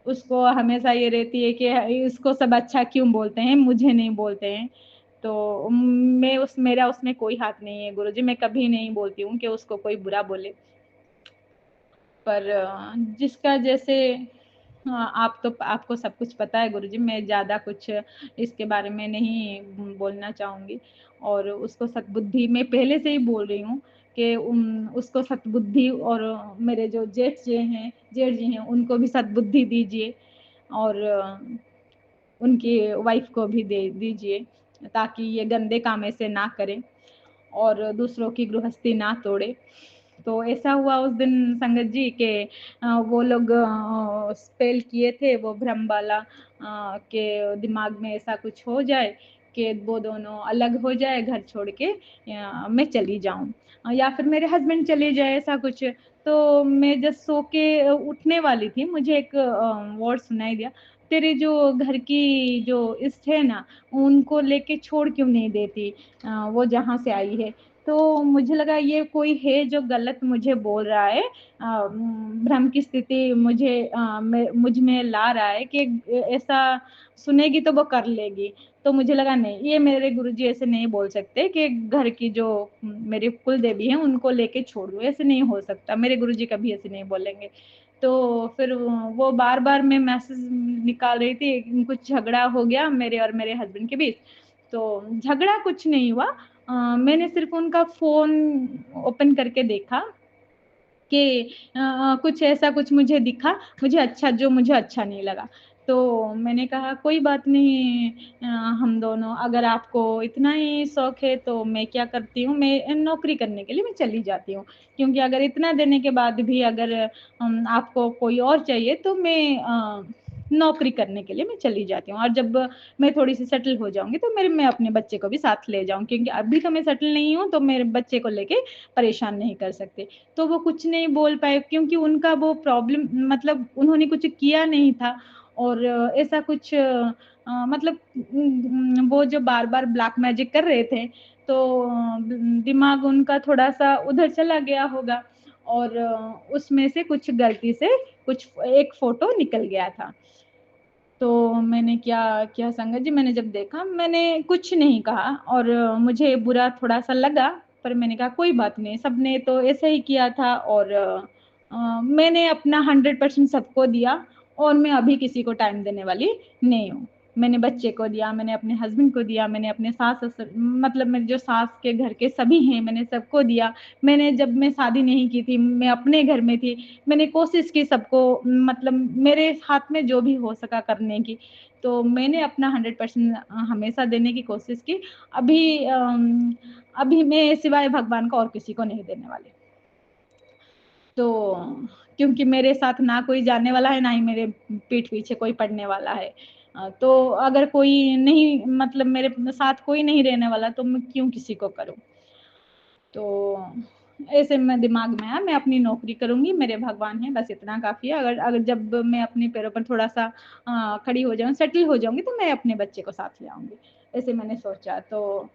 उसको हमेशा ये रहती है कि इसको सब अच्छा क्यों बोलते हैं, मुझे नहीं बोलते हैं। तो मेरा उसमें कोई हाथ नहीं है गुरुजी, मैं कभी नहीं बोलती हूँ कि उसको कोई बुरा बोले। पर जिसका जैसे आप तो आपको सब कुछ पता है गुरुजी, मैं ज़्यादा कुछ इसके बारे में नहीं बोलना चाहूँगी, और उसको सद्बुद्धि मैं पहले से ही बोल रही हूँ कि उसको सद्बुद्धि, और मेरे जो जेठ जी हैं उनको भी सद्बुद्धि दीजिए, और उनकी वाइफ़ को भी दे दीजिए, ताकि ये गंदे काम ऐसे ना करें और दूसरों की गृहस्थी ना तोड़े। तो ऐसा हुआ उस दिन संगत जी के वो लोग स्पेल किए थे वो भ्रम वाला, के दिमाग में ऐसा कुछ हो जाए कि वो दोनों अलग हो जाए घर छोड़ के, मैं चली जाऊँ, या फिर मेरे हस्बैंड चले जाए, ऐसा कुछ। तो मैं जस्ट सो के उठने वाली थी, मुझे एक वर्ड सुनाई दिया, तेरे जो घर की जो इष्ट है ना, उनको लेके छोड़ क्यों नहीं देती, वो जहाँ से आई है। तो मुझे लगा ये कोई है जो गलत मुझे बोल रहा है, भ्रम की स्थिति मुझ में ला रहा है कि ऐसा सुनेगी तो वो कर लेगी। तो मुझे लगा नहीं, ये मेरे गुरुजी ऐसे नहीं बोल सकते कि घर की जो मेरी कुल देवी हैं उनको लेके छोड़ दो, ऐसे नहीं हो सकता, मेरे गुरुजी कभी ऐसे नहीं बोलेंगे। तो फिर वो बार-बार मैं मैसेज निकाल रही थी, कुछ झगड़ा हो गया मेरे और मेरे हस्बैंड के बीच। तो झगड़ा कुछ नहीं हुआ, मैंने सिर्फ़ उनका फ़ोन ओपन करके देखा कि कुछ ऐसा कुछ मुझे दिखा, मुझे अच्छा नहीं लगा। तो मैंने कहा कोई बात नहीं, हम दोनों अगर आपको इतना ही शौक है तो मैं क्या करती हूँ, मैं नौकरी करने के लिए मैं चली जाती हूँ। क्योंकि अगर इतना देने के बाद भी अगर आपको कोई और चाहिए तो नौकरी करने के लिए मैं चली जाती हूँ, और जब मैं थोड़ी-सी सेटल हो जाऊँगी तो मैं अपने बच्चे को भी साथ ले जाऊँ, क्योंकि अभी तो मैं सेटल नहीं हूँ, तो मेरे बच्चे को लेके परेशान नहीं कर सकते। तो वो कुछ नहीं बोल पाए, क्योंकि उनका वो प्रॉब्लम मतलब उन्होंने कुछ किया नहीं था, और ऐसा कुछ मतलब वो जो बार-बार ब्लैक मैजिक कर रहे थे, तो दिमाग उनका थोड़ा-सा उधर चला गया होगा, और उसमें से कुछ गलती से कुछ एक फ़ोटो निकल गया था। तो मैंने क्या किया संगत जी, मैंने जब देखा मैंने कुछ नहीं कहा और मुझे बुरा थोड़ा-सा लगा, पर मैंने कहा कोई बात नहीं, सबने तो ऐसे ही किया था और मैंने अपना 100% सबको दिया और मैं अभी किसी को टाइम देने वाली नहीं हूँ। मैंने बच्चे को दिया, मैंने अपने हस्बैंड को दिया, मैंने अपने सास-ससुर मतलब मेरे जो सास के घर के सभी हैं, मैंने सबको दिया। मैंने जब मैं शादी नहीं की थी, मैं अपने घर में थी, मैंने कोशिश की सबको मतलब मेरे हाथ में जो भी हो सका करने की, तो मैंने अपना 100% हमेशा देने की कोशिश की। अभी अभी मैं सिवाय भगवान को और किसी को नहीं देने वाली। तो क्योंकि मेरे साथ ना कोई जाने वाला है, ना ही मेरे पीठ पीछे कोई पड़ने वाला है। तो अगर कोई नहीं मतलब मेरे साथ कोई नहीं रहने वाला तो मैं क्यों किसी को करूँ? तो ऐसे मैं दिमाग में आया मैं अपनी नौकरी करूँगी, मेरे भगवान हैं, बस इतना काफ़ी है। अगर अगर जब मैं अपने पैरों पर थोड़ा-सा खड़ी हो जाऊँ, सेटल हो जाऊँगी तो मैं अपने बच्चे को साथ ले आऊँगी। ऐसे मैंने सोचा तो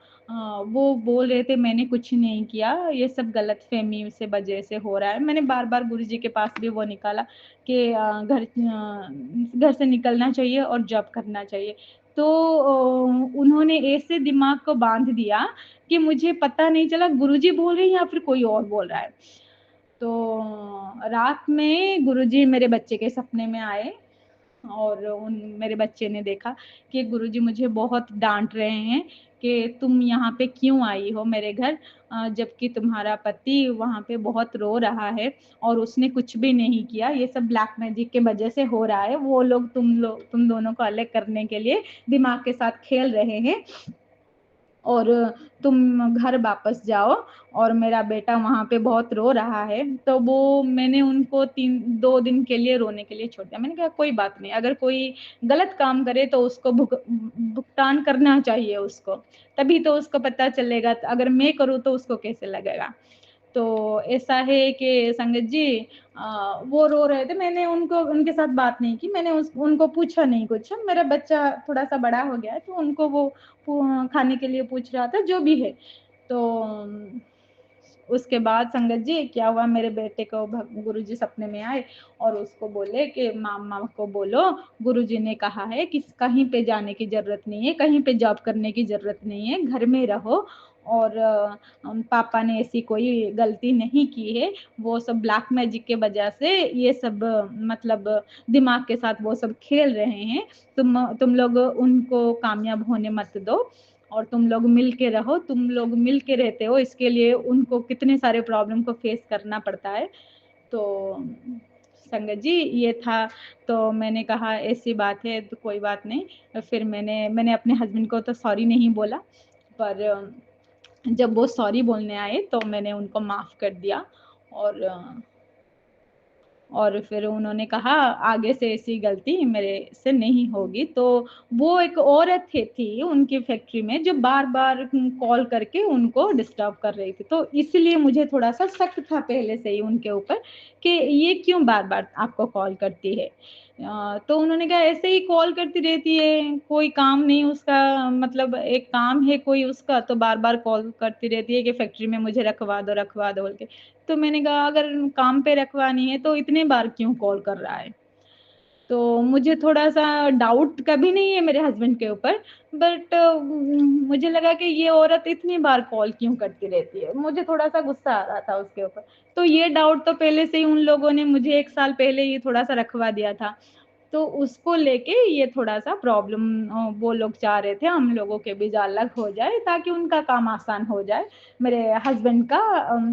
वो बोल रहे थे मैंने कुछ नहीं किया, ये सब गलतफ़हमी से वजह से हो रहा है। मैंने बार-बार गुरुजी के पास भी वो निकाला कि घर से निकलना चाहिए और जॉब करना चाहिए। तो उन्होंने ऐसे दिमाग को बाँध दिया कि मुझे पता नहीं चला गुरुजी बोल रहे हैं या फिर कोई और बोल रहा है। तो रात में गुरुजी मेरे बच्चे के सपने में आए और उन मेरे बच्चे ने देखा कि गुरुजी मुझे बहुत डाँट रहे हैं कि तुम यहाँ पे क्यों आई हो मेरे घर जबकि तुम्हारा पति वहाँ पे बहुत रो रहा है और उसने कुछ भी नहीं किया। ये सब ब्लैक मैजिक के वजह से हो रहा है। वो लोग तुम दोनों को अलग करने के लिए दिमाग के साथ खेल रहे हैं। और तुम घर वापस जाओ और मेरा बेटा वहाँ पे बहुत रो रहा है। तो वो मैंने उनको 2 दिन के लिए रोने के लिए छोड़ दिया। मैंने कहा कोई बात नहीं, अगर कोई गलत काम करे तो उसको भुगतान करना चाहिए उसको, तभी तो उसको पता चलेगा। अगर मैं करूँ तो उसको कैसे लगेगा। तो ऐसा है कि संगत जी वो रो रहे थे, मैंने उनके साथ बात नहीं की, मैंने उनको पूछा नहीं कुछ। मेरा बच्चा थोड़ा-सा बड़ा हो गया है तो उनको वो खाने के लिए पूछ रहा था, जो भी है। तो उसके बाद संगत जी क्या हुआ मेरे बेटे को गुरुजी सपने में आए और उसको बोले कि मामा को बोलो गुरुजी ने कहा है कि कहीं पे जाने की ज़रूरत नहीं है, कहीं पे जॉब करने की ज़रूरत नहीं है, घर में रहो और पापा ने ऐसी कोई गलती नहीं की है, वो सब ब्लैक मैजिक के वजह से ये सब मतलब दिमाग के साथ वो सब खेल रहे हैं। तुम लोग उनको कामयाब होने मत दो और तुम लोग मिल के रहो, तुम लोग मिल के रहते हो, इसके लिए उनको कितने सारे प्रॉब्लम को फेस करना पड़ता है। तो संगत जी ये था, तो मैंने कहा ऐसी बात है तो कोई बात नहीं। फिर मैंने अपने हस्बैंड को तो सॉरी नहीं बोला, पर जब वो सॉरी बोलने आए तो मैंने उनको माफ़ कर दिया और फिर उन्होंने कहा आगे से ऐसी गलती मेरे से नहीं होगी। तो वो एक औरत थी उनकी फैक्ट्री में जो बार-बार कॉल करके उनको डिस्टर्ब कर रही थी। तो इसलिए मुझे थोड़ा-सा शक था पहले से ही उनके ऊपर कि ये क्यों बार-बार आपको कॉल करती है। तो उन्होंने कहा ऐसे ही कॉल करती रहती है, कोई काम नहीं उसका मतलब एक काम है कोई उसका तो बार-बार कॉल करती रहती है कि फैक्ट्री में मुझे रखवा दो बोल के। तो मैंने कहा अगर काम पे रखवानी है तो इतने बार क्यों कॉल कर रहा है? तो मुझे थोड़ा-सा डाउट कभी नहीं है मेरे हस्बैंड के ऊपर, बट मुझे लगा कि ये औरत इतनी बार कॉल क्यों करती रहती है? मुझे थोड़ा-सा गुस्सा आ रहा था उसके ऊपर। तो ये डाउट तो पहले से ही उन लोगों ने मुझे 1 साल पहले ही थोड़ा-सा रखवा दिया था। तो उसको लेके ये थोड़ा-सा प्रॉब्लम वो लोग चाह रहे थे हम लोगों के बीच अलग हो जाए ताकि उनका काम आसान हो जाए। मेरे हस्बैंड का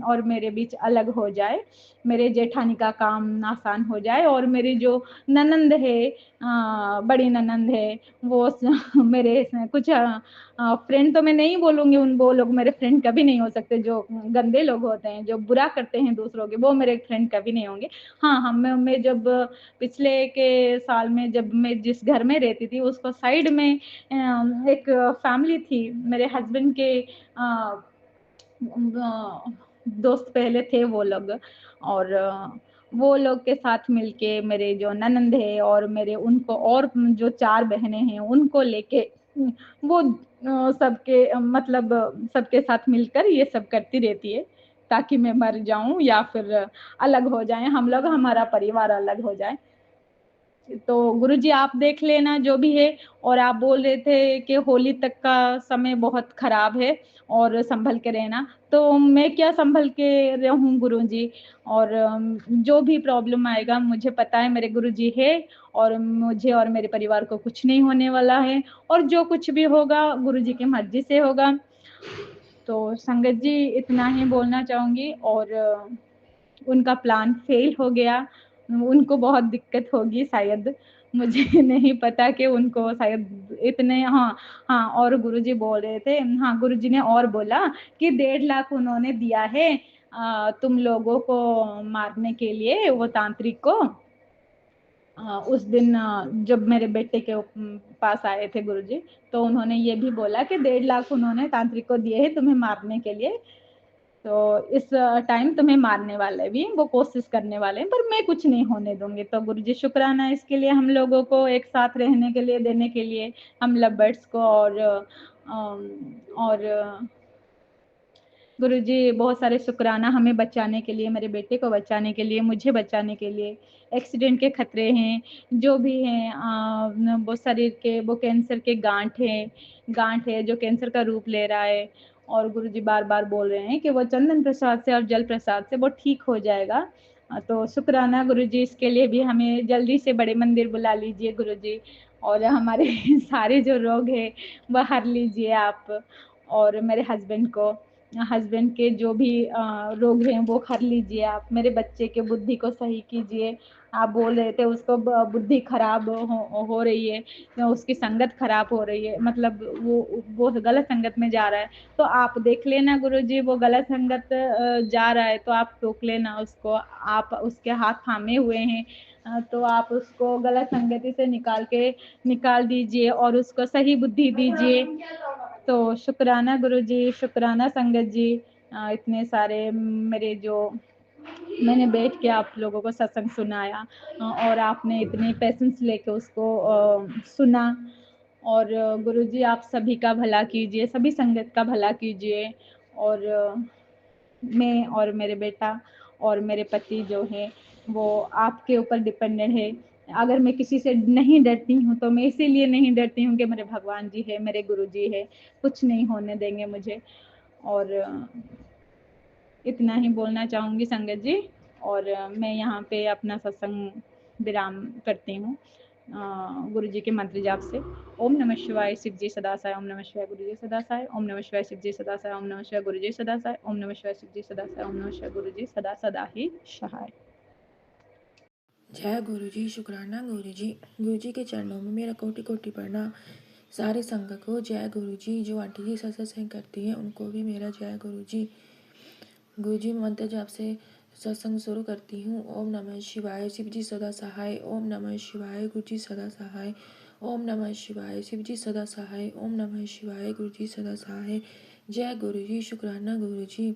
और मेरे बीच अलग हो जाए। मेरे जेठानी का काम आसान हो जाए और मेरी जो ननंद है बड़ी ननंद है वो मेरे कुछ फ्रेंड तो मैं नहीं बोलूँगी उन वो लोग मेरे फ्रेंड कभी नहीं हो सकते जो गंदे लोग होते हैं, जो बुरा करते हैं दूसरों के, वो मेरे फ्रेंड कभी नहीं होंगे। हाँ, मैं जब पिछले के साल में जब मैं जिस घर में रहती थी उसको साइड में एक फैमिली थी मेरे हस्बैंड के दोस्त पहले थे वो लोग और वो लोग के साथ मिलके मेरे जो ननंद है और मेरे उनको और जो 4 बहनें हैं उनको लेके वो सबके मतलब सबके साथ मिलकर ये सब करती रहती है ताकि मैं मर जाऊँ या फिर अलग हो जाएँ हम लोग, हमारा परिवार अलग हो जाए। तो गुरुजी आप देख लेना जो भी है। और आप बोल रहे थे कि होली तक का समय बहुत खराब है और संभल के रहना, तो मैं क्या संभल के रहूं गुरुजी। और जो भी प्रॉब्लम आएगा मुझे पता है मेरे गुरुजी है, और मुझे और मेरे परिवार को कुछ नहीं होने वाला है, और जो कुछ भी होगा गुरुजी की मर्जी से होगा। तो संगत जी इतना ही बोलना चाहूंगी। और उनका प्लान फेल हो गया, उनको बहुत दिक्कत होगी शायद, मुझे नहीं पता कि उनको शायद इतने। हाँ हाँ, और गुरुजी बोल रहे थे, हाँ गुरुजी ने और बोला कि 1.5 लाख उन्होंने दिया है तुम लोगों को मारने के लिए, वो तांत्रिक को। उस दिन जब मेरे बेटे के पास आए थे गुरुजी, तो उन्होंने ये भी बोला कि 1.5 लाख उन्होंने तांत्रिक को दिए हैं तुम्हें मारने के लिए। तो इस टाइम तुम्हें मारने वाले भी, वो कोशिश करने वाले हैं, पर मैं कुछ नहीं होने दूंगी। तो गुरुजी शुक्राना इसके लिए, हम लोगों को एक साथ रहने के लिए, देने के लिए, हम लवर्स को। और गुरुजी बहुत सारे शुक्राना हमें बचाने के लिए, मेरे बेटे को बचाने के लिए, मुझे बचाने के लिए। एक्सीडेंट के खतरे हैं जो भी हैं, वो शरीर के, वो कैंसर के गांठ है जो कैंसर का रूप ले रहा है। और गुरुजी बार बार बोल रहे हैं कि वो चंदन प्रसाद से और जल प्रसाद से वो ठीक हो जाएगा। तो शुक्राना गुरुजी, इसके लिए भी हमें जल्दी से बड़े मंदिर बुला लीजिए गुरुजी, और हमारे सारे जो रोग है वह हर लीजिए आप। और मेरे हस्बैंड के जो भी रोग हैं वो हर लीजिए आप। मेरे बच्चे के बुद्धि को सही कीजिए। आप बोल रहे थे उसको बुद्धि खराब हो रही है, उसकी संगत खराब हो रही है, मतलब वो गलत संगत में जा रहा है। तो आप देख लेना गुरुजी, वो गलत संगत जा रहा है तो आप रोक लेना उसको, आप उसके हाथ थामे हुए हैं। तो आप उसको गलत संगति से निकाल दीजिए और उसको सही बुद्धि दीजिए। तो शुक्राना गुरुजी, शुक्राना संगत जी, इतने सारे मेरे जो मैंने बैठ के आप लोगों को सत्संग सुनाया, और आपने इतनी पेशेंस लेके उसको सुना। और गुरुजी आप सभी का भला कीजिए, सभी संगत का भला कीजिए। और मैं और मेरे बेटा और मेरे पति जो है वो आपके ऊपर डिपेंडेंट है। अगर मैं किसी से नहीं डरती हूँ तो मैं इसीलिए नहीं डरती हूँ कि मेरे भगवान जी है, मेरे गुरु जी है, कुछ नहीं होने देंगे मुझे। और इतना ही बोलना चाहूँगी संगत जी। और मैं यहाँ पे अपना सत्संग विराम करती हूँ गुरु जी के मंत्र जाप से। ओम नमः शिवाय, शिव जी सदा साय। ओम नमः शिवाय, गुरु जी सदा साय। ओम नमः शिवाय, शिव जी सदा साय। ओम नमः शिवाय, गुरु जी सदा साय। ओम नमः शिवाय, शिव जी सदा साय। ओम नमः शिवाय, गुरु जी सदा सदा ही सहाय। जय गुरु जी, शुक्राना गुरु जी। गुरु जी के चरणों में मेरा कोटि कोटि प्रणाम। सारे संघ को जय गुरु जी। जो आंटी जी सत्संग करती हैं उनको भी मेरा जय गुरु जी। गुरु जी मंत्र जाप से सत्संग शुरू करती हूँ। ओम नमः शिवाय, शिव जी सदा सहाय। ओम नमः शिवाय, गुरु जी सदा सहाय। ओम नमः शिवाय, शिव जी सदा सहाय। ओम नमः शिवाय, गुरु जी सदा सहाय। जय गुरु जी, शुक्राना गुरु जी।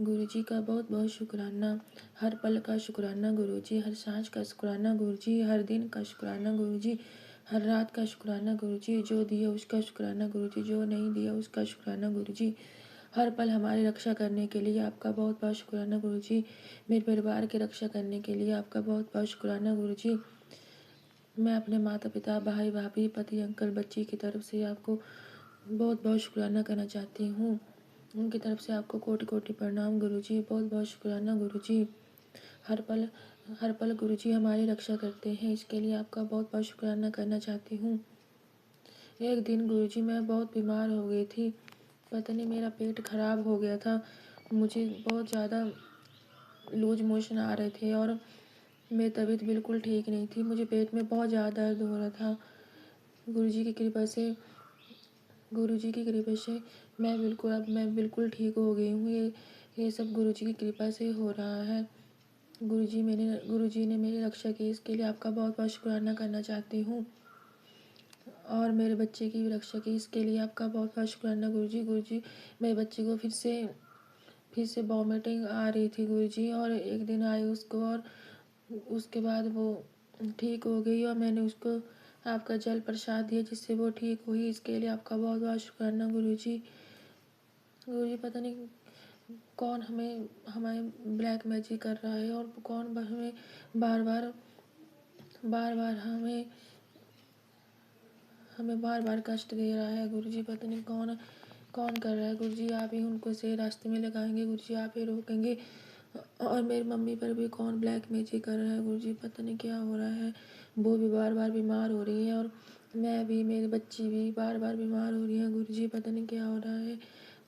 गुरु जी का बहुत बहुत शुक्राना। हर पल का शुक्राना गुरु जी, हर सांझ का शुक्राना गुरु जी, हर दिन का शुक्राना गुरु जी, हर रात का शुक्राना गुरु जी। जो दिया उसका शुक्राना गुरु जी, जो नहीं दिया उसका शुक्राना गुरु जी। हर पल हमारी रक्षा करने के लिए आपका बहुत बहुत शुक्राना गुरु जी। मेरे परिवार की रक्षा करने के लिए आपका बहुत बहुत शुक्राना गुरु जी। मैं अपने माता पिता, भाई भाभी, पति, अंकल, बच्ची की तरफ से आपको बहुत बहुत शुक्राना करना चाहती हूँ। उनकी तरफ से आपको कोटि कोटि प्रणाम गुरु जी। बहुत बहुत शुक्राना गुरु जी। हर पल गुरु जी हमारी रक्षा करते हैं, इसके लिए आपका बहुत बहुत शुक्राना करना चाहती हूँ। एक दिन गुरु जी मैं बहुत बीमार हो गई थी, पता नहीं मेरा पेट खराब हो गया था, मुझे बहुत ज़्यादा लूज मोशन आ रहे थे और मेरी तबीयत बिल्कुल ठीक नहीं थी, मुझे पेट में बहुत ज़्यादा दर्द हो रहा था। गुरु जी की कृपा से मैं बिल्कुल ठीक हो गई हूँ। ये सब गुरु जी की कृपा से हो रहा है। गुरु जी ने मेरी रक्षा की, इसके लिए आपका बहुत बहुत शुक्राना करना चाहती हूँ। और मेरे बच्चे की भी रक्षा की, इसके लिए आपका बहुत बहुत शुक्राना गुरु जी। मेरे बच्चे को फिर से वॉमिटिंग आ रही थी गुरु जी, और एक दिन आई उसको, और उसके बाद वो ठीक हो गई और मैंने उसको आपका जल प्रसाद दिया जिससे वो ठीक हुई, इसके लिए आपका बहुत बहुत शुक्राना गुरु जी। पता नहीं कौन हमें ब्लैक मैजिक कर रहा है और कौन हमें बार बार बार बार हमें बार बार कष्ट दे रहा है गुरुजी। पता नहीं कौन कौन कर रहा है गुरुजी। आप ही उनको सही रास्ते में लगाएंगे गुरुजी, आप ही रोकेंगे। और मेरी मम्मी पर भी कौन ब्लैक मैजिक कर रहा है गुरुजी, पता नहीं क्या हो रहा है। वो भी बार बार बीमार हो रही है और मैं भी, मेरी बच्ची भी बार बार बीमार हो रही है गुरुजी, पता नहीं क्या हो रहा है।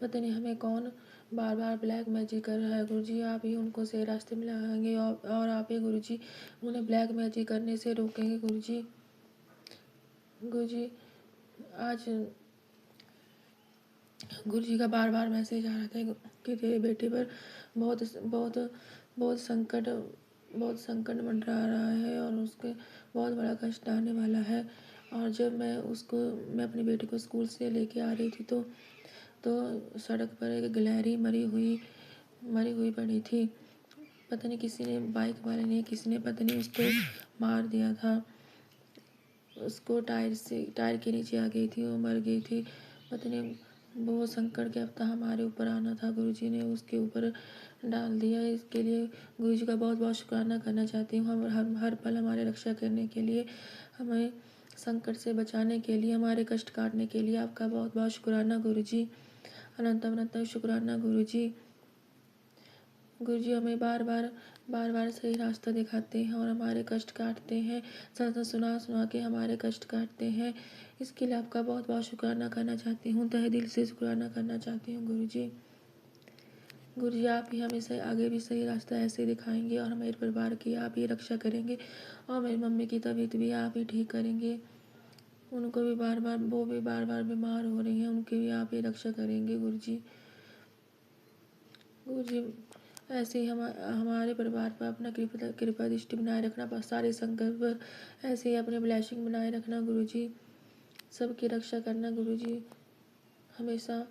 पता नहीं हमें कौन बार बार ब्लैक मैजिक कर रहा है गुरुजी, आप ही उनको सही रास्ते में लगाएंगे और आप ही गुरुजी उन्हें ब्लैक मैजिक करने से रोकेंगे गुरुजी। गुरुजी आज गुरुजी का बार बार मैसेज आ रहा था कि तेरे बेटे पर बहुत बहुत बहुत संकट मंडरा रहा है और उसके बहुत बड़ा कष्ट आने वाला है। और जब मैं अपनी बेटी को स्कूल से लेके आ रही थी तो सड़क पर एक गिलहरी मरी हुई पड़ी थी। पता नहीं किसी ने, बाइक वाले ने, किसी ने पता नहीं उसको मार दिया था। उसको टायर के नीचे आ गई थी, वो मर गई थी। पता नहीं बहुत संकट के हफ्ता हमारे ऊपर आना था, गुरुजी ने उसके ऊपर डाल दिया। इसके लिए गुरुजी का बहुत बहुत शुक्राना करना चाहती हूँ। हम हर पल हमारे रक्षा करने के लिए, हमें संकट से बचाने के लिए, हमारे कष्ट काटने के लिए आपका बहुत बहुत शुक्राना गुरुजी। अनंत अनंत शुक्राना गुरुजी। गुरुजी हमें बार बार सही रास्ता दिखाते हैं और हमारे कष्ट काटते हैं, सुना के हमारे कष्ट काटते हैं। इसके लिए आपका बहुत बहुत शुक्राना करना चाहती हूँ, तहे दिल से शुक्राना करना चाहती हूँ गुरुजी। गुरुजी आप ही हमें सही आगे भी सही रास्ता ऐसे दिखाएंगे और मेरे परिवार की आप ही रक्षा करेंगे और मेरी मम्मी की तबीयत भी आप ही ठीक करेंगे। उनको भी वो भी बार बार बीमार हो रही हैं, उनकी भी आप ही रक्षा करेंगे गुरुजी। गुरुजी ऐसे ही हमारे परिवार पर अपना कृपा दृष्टि बनाए रखना, सारे संकट पर ऐसे ही अपने ब्लेसिंग बनाए रखना गुरुजी। सबकी रक्षा करना गुरुजी, हमेशा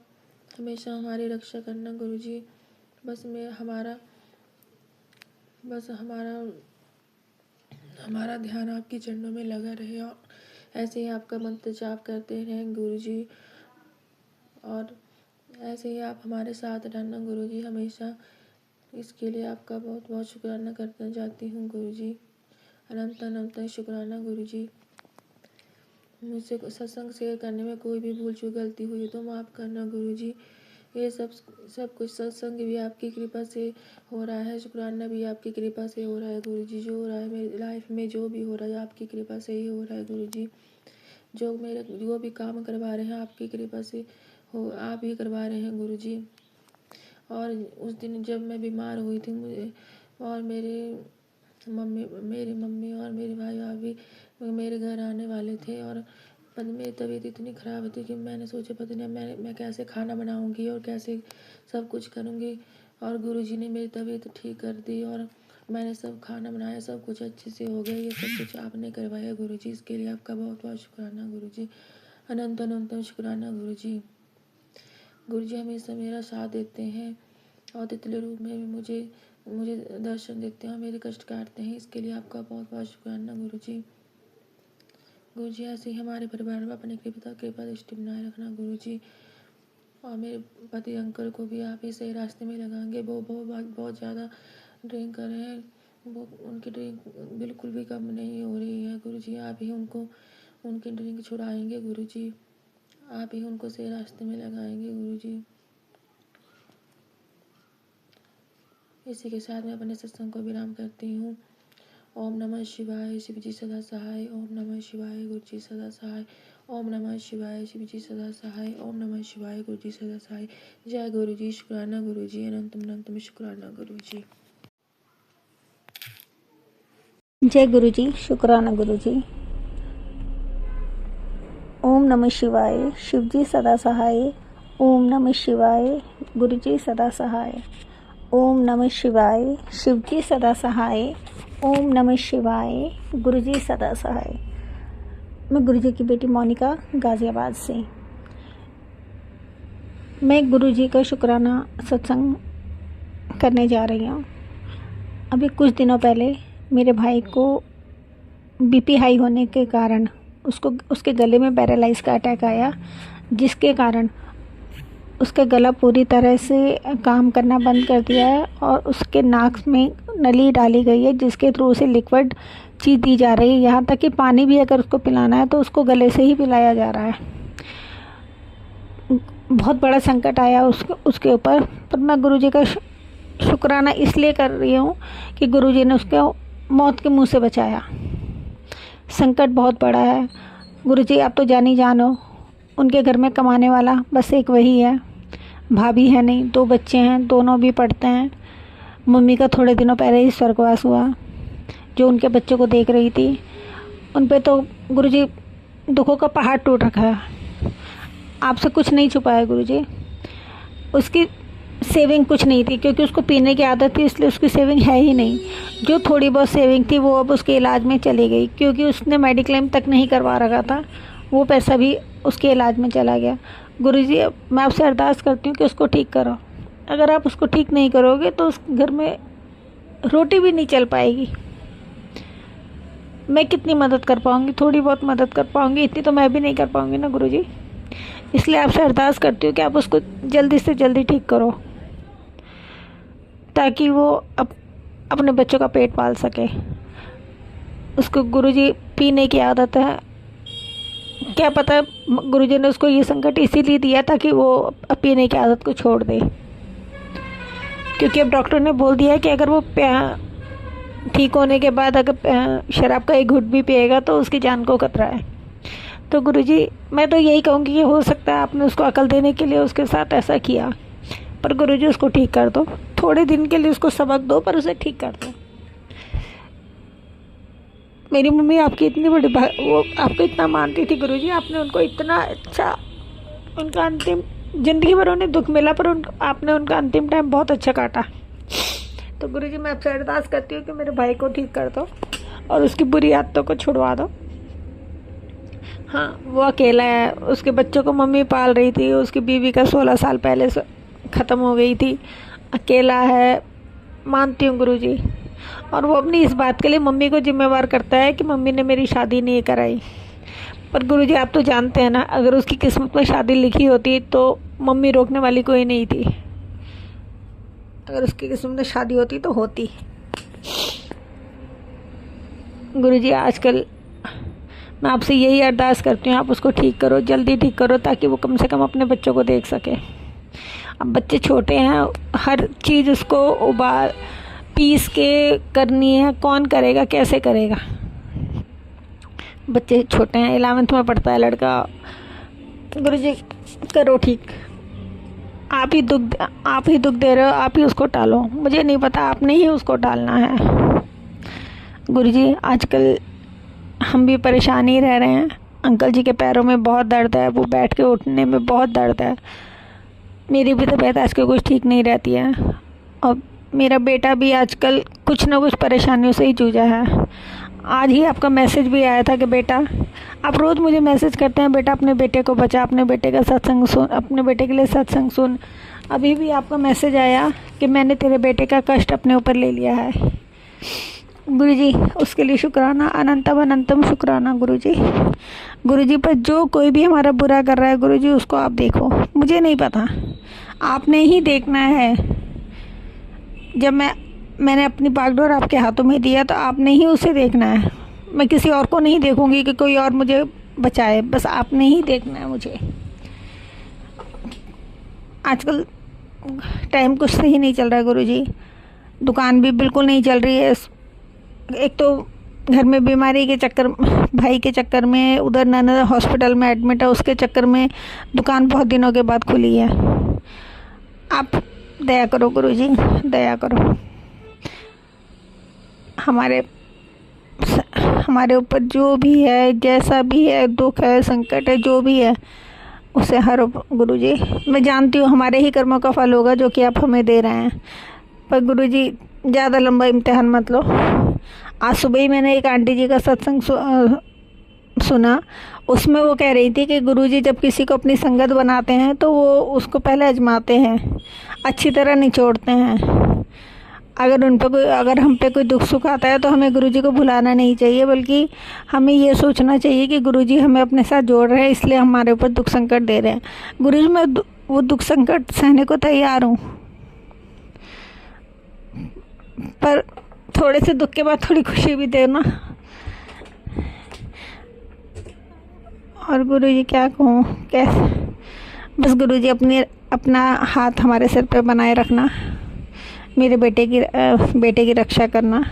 हमारी रक्षा करना गुरुजी। बस हमारा ध्यान आपके चरणों में लगा रहे और ऐसे ही आपका मंत्र जाप करते रहें गुरुजी। और ऐसे ही आप हमारे साथ रहना गुरुजी हमेशा। इसके लिए आपका बहुत बहुत शुक्राना करना चाहती हूँ गुरुजी। अनंत अनंत शुक्राना गुरुजी। मुझसे सत्संग शेयर करने में कोई भी भूल चूक गलती हुई तो माफ़ करना गुरुजी। ये सब कुछ सत्संग भी आपकी कृपा से हो रहा है, शुक्राना भी आपकी कृपा से हो रहा है गुरुजी। जो हो रहा है मेरी लाइफ में, जो भी हो रहा है आपकी कृपा से ही हो रहा है गुरुजी। जो भी काम करवा रहे हैं आपकी कृपा से आप ही करवा रहे हैं गुरुजी। और उस दिन जब मैं बीमार हुई थी, मुझे और मेरी मम्मी और मेरे भाई भी मेरे घर आने वाले थे और मेरी तबीयत इतनी ख़राब थी कि मैंने सोचा पता नहीं मैं कैसे खाना बनाऊंगी और कैसे सब कुछ करूंगी। और गुरुजी ने मेरी तबीयत ठीक कर दी और मैंने सब खाना बनाया, सब कुछ अच्छे से हो गया। ये सब कुछ आपने करवाया गुरुजी, इसके लिए आपका बहुत बहुत शुक्राना गुरुजी। अनंत अनंत शुक्राना गुरुजी। गुरुजी हमेशा मेरा साथ देते हैं और तितली रूप में भी मुझे दर्शन देते हैं और मेरे कष्ट काटते हैं। इसके लिए आपका बहुत बहुत शुक्राना गुरुजी। गुरुजी ऐसे ही हमारे परिवार में अपने कृपा दृष्टि बनाए रखना गुरुजी। और मेरे पति अंकल को भी आप ही सही रास्ते में लगाएंगे। वो बहुत ज़्यादा ड्रिंक कर रहे हैं, वो उनकी ड्रिंक बिल्कुल भी कम नहीं हो रही है गुरुजी। आप ही उनकी ड्रिंक छुड़ाएंगे गुरुजी, आप ही उनको सही रास्ते में लगाएंगे गुरुजी। इसी के साथ मैं अपने सत्संग को विराम करती हूँ। ओम नमः शिवाय, शिव जी सदा सहाय। ओम नमः शिवाय, गुरु जी सदा सहाय। ओम नमः शिवाय, शिव जी सदा सहाय। ओम नमः शिवाय, गुरु जी सदा सहाय। जय गुरु जी, शुक्राना गुरु जी, अनंतम शुक्राना गुरु जी। जय गुरु जी, शुक्राना गुरु जी। ओम नमः शिवाय, शिव जी सदा सहाय। ओम नमः शिवाय, गुरु जी सदा सहाय। ओम नमः शिवाय, शिव जी सदा सहाय। ओम नमः शिवाय, गुरु जी सदा सहाय। मैं गुरु जी की बेटी मोनिका, गाजियाबाद से। मैं गुरु जी का शुक्राना सत्संग करने जा रही हूँ। अभी कुछ दिनों पहले मेरे भाई को बीपी हाई होने के कारण उसके गले में पैरालाइज का अटैक आया, जिसके कारण उसका गला पूरी तरह से काम करना बंद कर दिया है और उसके नाक में नली डाली गई है जिसके थ्रू उसे लिक्विड चीज़ दी जा रही है। यहाँ तक कि पानी भी अगर उसको पिलाना है तो उसको गले से ही पिलाया जा रहा है। बहुत बड़ा संकट आया उसके ऊपर, पर मैं गुरुजी का शुक्राना इसलिए कर रही हूँ कि गुरुजी ने उसको मौत के मुंह से बचाया। संकट बहुत बड़ा है गुरुजी, आप तो जानी जानो। उनके घर में कमाने वाला बस एक वही है, भाभी है नहीं, 2 बच्चे हैं, दोनों भी पढ़ते हैं। मम्मी का थोड़े दिनों पहले ही स्वर्गवास हुआ। जो उनके बच्चों को देख रही थी, उन पे तो गुरुजी दुखों का पहाड़ टूट रखा है। आपसे कुछ नहीं छुपाया गुरुजी। उसकी सेविंग कुछ नहीं थी क्योंकि उसको पीने की आदत थी, इसलिए उसकी सेविंग है ही नहीं। जो थोड़ी बहुत सेविंग थी वो अब उसके इलाज में चली गई क्योंकि उसने मेडिक्लेम तक नहीं करवा रखा था। वो पैसा भी उसके इलाज में चला गया। गुरुजी मैं आपसे अरदास करती हूँ कि उसको ठीक करो। अगर आप उसको ठीक नहीं करोगे तो उस घर में रोटी भी नहीं चल पाएगी। मैं कितनी मदद कर पाऊँगी? थोड़ी बहुत मदद कर पाऊँगी, इतनी तो मैं भी नहीं कर पाऊँगी ना गुरुजी। इसलिए आपसे अरदास करती हूँ कि आप उसको जल्दी से जल्दी ठीक करो ताकि वो अपने बच्चों का पेट पाल सके। उसको गुरुजी पीने की आदत है, क्या पता गुरुजी ने उसको ये संकट इसीलिए दिया ताकि वो पीने की आदत को छोड़ दे, क्योंकि अब डॉक्टर ने बोल दिया है कि अगर वो ठीक होने के बाद अगर शराब का एक घुट भी पिएगा तो उसकी जान को खतरा है। तो गुरुजी मैं तो यही कहूँगी कि हो सकता है आपने उसको अकल देने के लिए उसके साथ ऐसा किया, पर गुरुजी उसको ठीक कर दो। थोड़े दिन के लिए उसको सबक दो, पर उसे ठीक कर दो। मेरी मम्मी आपकी इतनी बड़ी वो आपको इतना मानती थी गुरुजी, आपने उनको इतना अच्छा, उनका अंतिम ज़िंदगी भर उन्हें दुख मिला पर आपने उनका अंतिम टाइम बहुत अच्छा काटा। तो गुरुजी मैं आपसे अरदास करती हूँ कि मेरे भाई को ठीक कर दो और उसकी बुरी आदतों को छुड़वा दो। हाँ वो अकेला है, उसके बच्चों को मम्मी पाल रही थी, उसकी बीवी का 16 साल पहले से ख़त्म हो गई थी, अकेला है, मानती हूँ गुरुजी। और वो अपनी इस बात के लिए मम्मी को जिम्मेवार करता है कि मम्मी ने मेरी शादी नहीं कराई। पर गुरुजी आप तो जानते हैं ना, अगर उसकी किस्मत में शादी लिखी होती तो मम्मी रोकने वाली कोई नहीं थी। अगर उसकी किस्मत में शादी होती तो होती। गुरुजी आजकल मैं आपसे यही अरदास करती हूँ, आप उसको ठीक करो, जल्दी ठीक करो ताकि वो कम से कम अपने बच्चों को देख सके। अब बच्चे छोटे हैं, हर चीज़ उसको पीस के करनी है, कौन करेगा, कैसे करेगा? बच्चे छोटे हैं, 11th में पढ़ता है लड़का। गुरुजी करो ठीक। आप ही दुख दे रहे हो, आप ही उसको टालो। मुझे नहीं पता, आपने ही उसको टालना है। गुरुजी आजकल हम भी परेशान ही रह रहे हैं। अंकल जी के पैरों में बहुत दर्द है, वो बैठ के उठने में बहुत दर्द है। मेरी भी तबीयत आजकल कुछ ठीक नहीं रहती है और मेरा बेटा भी आजकल कुछ ना कुछ परेशानियों से ही जूझा है। आज ही आपका मैसेज भी आया था कि बेटा, आप रोज़ मुझे मैसेज करते हैं बेटा अपने बेटे को बचा, अपने बेटे का सत्संग सुन, अपने बेटे के लिए सत्संग सुन। अभी भी आपका मैसेज आया कि मैंने तेरे बेटे का कष्ट अपने ऊपर ले लिया है। गुरुजी उसके लिए शुक्राना, अनंतम अनंतम शुक्राना गुरुजी। गुरुजी पर जो कोई भी हमारा बुरा कर रहा है गुरुजी उसको आप देखो, मुझे नहीं पता, आपने ही देखना है। जब मैंने अपनी बागडोर आपके हाथों में दिया तो आपने ही उसे देखना है। मैं किसी और को नहीं देखूंगी कि कोई और मुझे बचाए, बस आपने ही देखना है मुझे। आजकल टाइम कुछ सही नहीं चल रहा है गुरुजी, दुकान भी बिल्कुल नहीं चल रही है। एक तो घर में बीमारी के चक्कर, भाई के चक्कर में, उधर ननद हॉस्पिटल में एडमिट है, उसके चक्कर में दुकान बहुत दिनों के बाद खुली है। आप दया करो गुरुजी, दया करो। हमारे ऊपर जो भी है, जैसा भी है, दुख है, संकट है, जो भी है उसे हर गुरुजी। मैं जानती हूँ हमारे ही कर्मों का फल होगा जो कि आप हमें दे रहे हैं, पर गुरुजी ज़्यादा लंबा इम्तिहान मत लो। आज सुबह ही मैंने एक आंटी जी का सत्संग सुना, उसमें वो कह रही थी कि गुरुजी जब किसी को अपनी संगत बनाते हैं तो वो उसको पहले आजमाते हैं, अच्छी तरह निचोड़ते हैं। अगर हम पे कोई दुख सुख आता है तो हमें गुरुजी को भुलाना नहीं चाहिए, बल्कि हमें ये सोचना चाहिए कि गुरुजी हमें अपने साथ जोड़ रहे हैं, इसलिए हमारे ऊपर दुख संकट दे रहे हैं। गुरुजी मैं वो दुख संकट सहने को तैयार हूँ, पर थोड़े से दुख के बाद थोड़ी खुशी भी देना। और गुरुजी क्या कहूँ, कैसे, बस गुरुजी अपना हाथ हमारे सिर पे बनाए रखना, मेरे बेटे की रक्षा करना।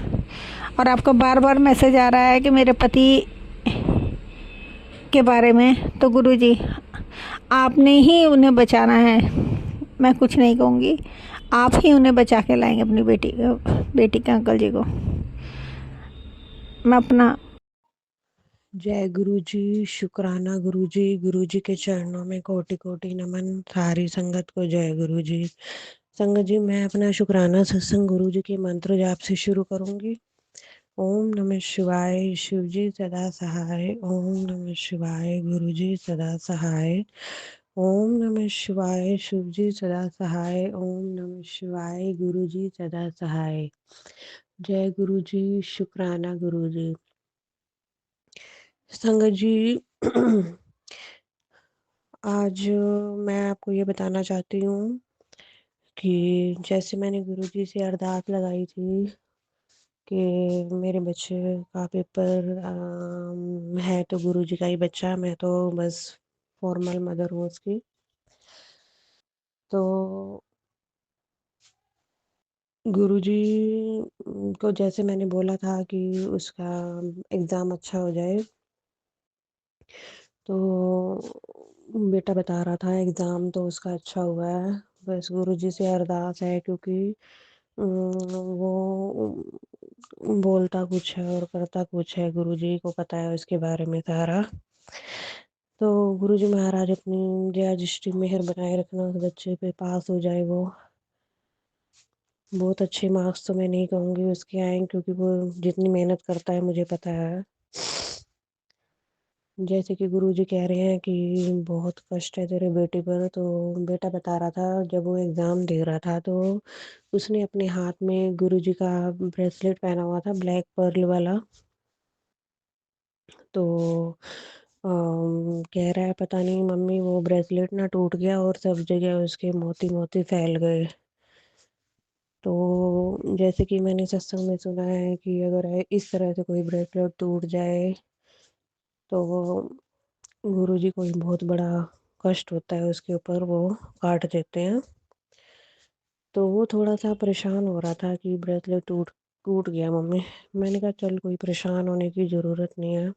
और आपको बार बार मैसेज आ रहा है कि मेरे पति के बारे में, तो गुरुजी आपने ही उन्हें बचाना है, मैं कुछ नहीं कहूँगी, आप ही उन्हें बचा के लाएंगे अपनी बेटी के अंकल जी को। मैं अपना जय गुरु जी, शुक्राना गुरु जी के चरणों में कोटि कोटि नमन। सारी संगत को जय गुरु जी। संगत जी, मैं अपना शुक्राना सत्संग गुरु जी के मंत्र जाप से शुरू करूंगी। ओम नमः शिवाय, शिव जी सदा सहाय। ओम नमः शिवाय, गुरु जी सदा सहाय। ओम नमः शिवाय, शिव जी सदा सहाय। ओम नमः शिवाय, गुरु जी सदा सहाय। जय गुरु जी, शुक्राना गुरु जी। संगत जी, आज मैं आपको ये बताना चाहती हूँ कि जैसे मैंने गुरुजी से अरदास लगाई थी कि मेरे बच्चे का पेपर है, तो गुरुजी का ही बच्चा, मैं तो बस फॉर्मल मदर हूँ उसकी। तो गुरुजी को जैसे मैंने बोला था कि उसका एग्ज़ाम अच्छा हो जाए, तो बेटा बता रहा था एग्ज़ाम तो उसका अच्छा हुआ है। बस गुरुजी से अरदास है, क्योंकि वो बोलता कुछ है और करता कुछ है, गुरुजी को पता है उसके बारे में सारा। तो गुरुजी महाराज अपनी दया दृष्टि मेहर बनाए रखना, उस बच्चे पे पास हो जाए वो। बहुत अच्छे मार्क्स तो मैं नहीं कहूँगी उसके आए, क्योंकि वो जितनी मेहनत करता है मुझे पता है। जैसे कि गुरुजी कह रहे हैं कि बहुत कष्ट है तेरे बेटे पर, तो बेटा बता रहा था जब वो एग्ज़ाम दे रहा था, तो उसने अपने हाथ में गुरुजी का ब्रेसलेट पहना हुआ था, ब्लैक पर्ल वाला। तो कह रहा है पता नहीं मम्मी वो ब्रेसलेट ना टूट गया और सब जगह उसके मोती मोती फैल गए। तो जैसे कि मैंने सत्संग में सुना है कि अगर इस तरह से कोई ब्रेसलेट टूट जाए तो वो गुरुजी को बहुत बड़ा कष्ट होता है, उसके ऊपर वो काट देते हैं। तो वो थोड़ा सा परेशान हो रहा था कि ब्रेसलेट टूट टूट गया मम्मी। मैंने कहा चल कोई परेशान होने की ज़रूरत नहीं है।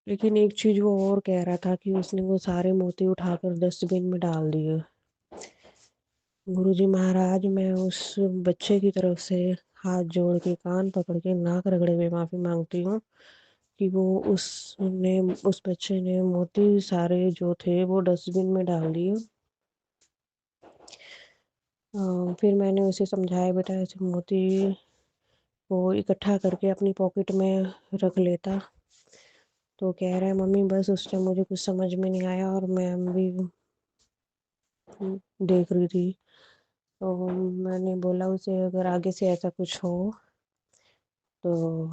लेकिन एक चीज़ वो और कह रहा था कि उसने वो सारे मोती उठाकर डस्टबिन में डाल दिए। गुरुजी महाराज, मैं उस बच्चे की तरफ से हाथ जोड़ के कान पकड़ के नाक रगड़े हुए माफ़ी मांगती हूँ कि उस बच्चे ने मोती सारे जो थे वो डस्टबिन में डाल दिए। फिर मैंने उसे समझाया बेटा ऐसे मोती को इकट्ठा करके अपनी पॉकेट में रख लेता। तो कह रहा है मम्मी बस उस टाइम मुझे कुछ समझ में नहीं आया और मैं भी देख रही थी। तो मैंने बोला उसे अगर आगे से ऐसा कुछ हो तो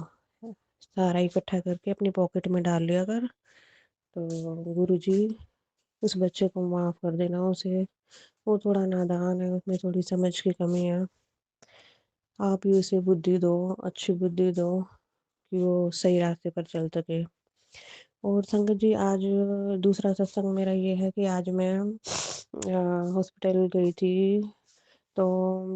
सारा इकट्ठा करके अपनी पॉकेट में डाल लिया कर। तो गुरुजी उस बच्चे को माफ़ कर देना, उसे वो थोड़ा नादान है, उसमें थोड़ी समझ की कमी है। आप ही उसे बुद्धि दो, अच्छी बुद्धि दो कि वो सही रास्ते पर चल सके। और संगत जी, आज दूसरा सत्संग मेरा ये है कि आज मैं हॉस्पिटल गई थी। तो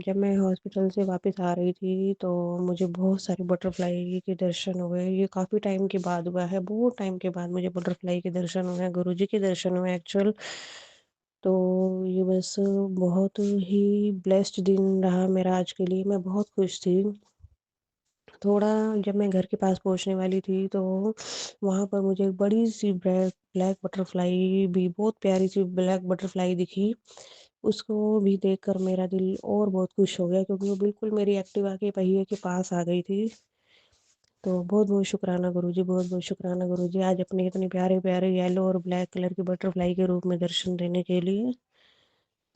जब मैं हॉस्पिटल से वापस आ रही थी तो मुझे बहुत सारे बटरफ्लाई के दर्शन हुए। ये काफ़ी टाइम के बाद हुआ है, बहुत टाइम के बाद मुझे बटरफ्लाई के दर्शन हुए हैं, गुरुजी के दर्शन हुए एक्चुअल। तो ये बस बहुत ही ब्लेस्ड दिन रहा मेरा आज के लिए, मैं बहुत खुश थी। थोड़ा जब मैं घर के पास पहुंचने वाली थी तो वहाँ पर मुझे एक बड़ी सी ब्लैक बटरफ्लाई भी, बहुत प्यारी सी ब्लैक बटरफ्लाई दिखी। उसको भी देखकर मेरा दिल और बहुत खुश हो गया, क्योंकि वो बिल्कुल मेरी एक्टिवा के पहिए के पास आ गई थी। तो बहुत बहुत शुक्राना गुरुजी, बहुत बहुत शुक्राना गुरुजी, आज अपने इतने प्यारे प्यारे येलो और ब्लैक कलर की बटरफ्लाई के रूप में दर्शन देने के लिए।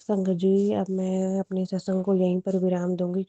संगत जी, अब मैं अपने सत्संग को यहीं पर विराम दूंगी।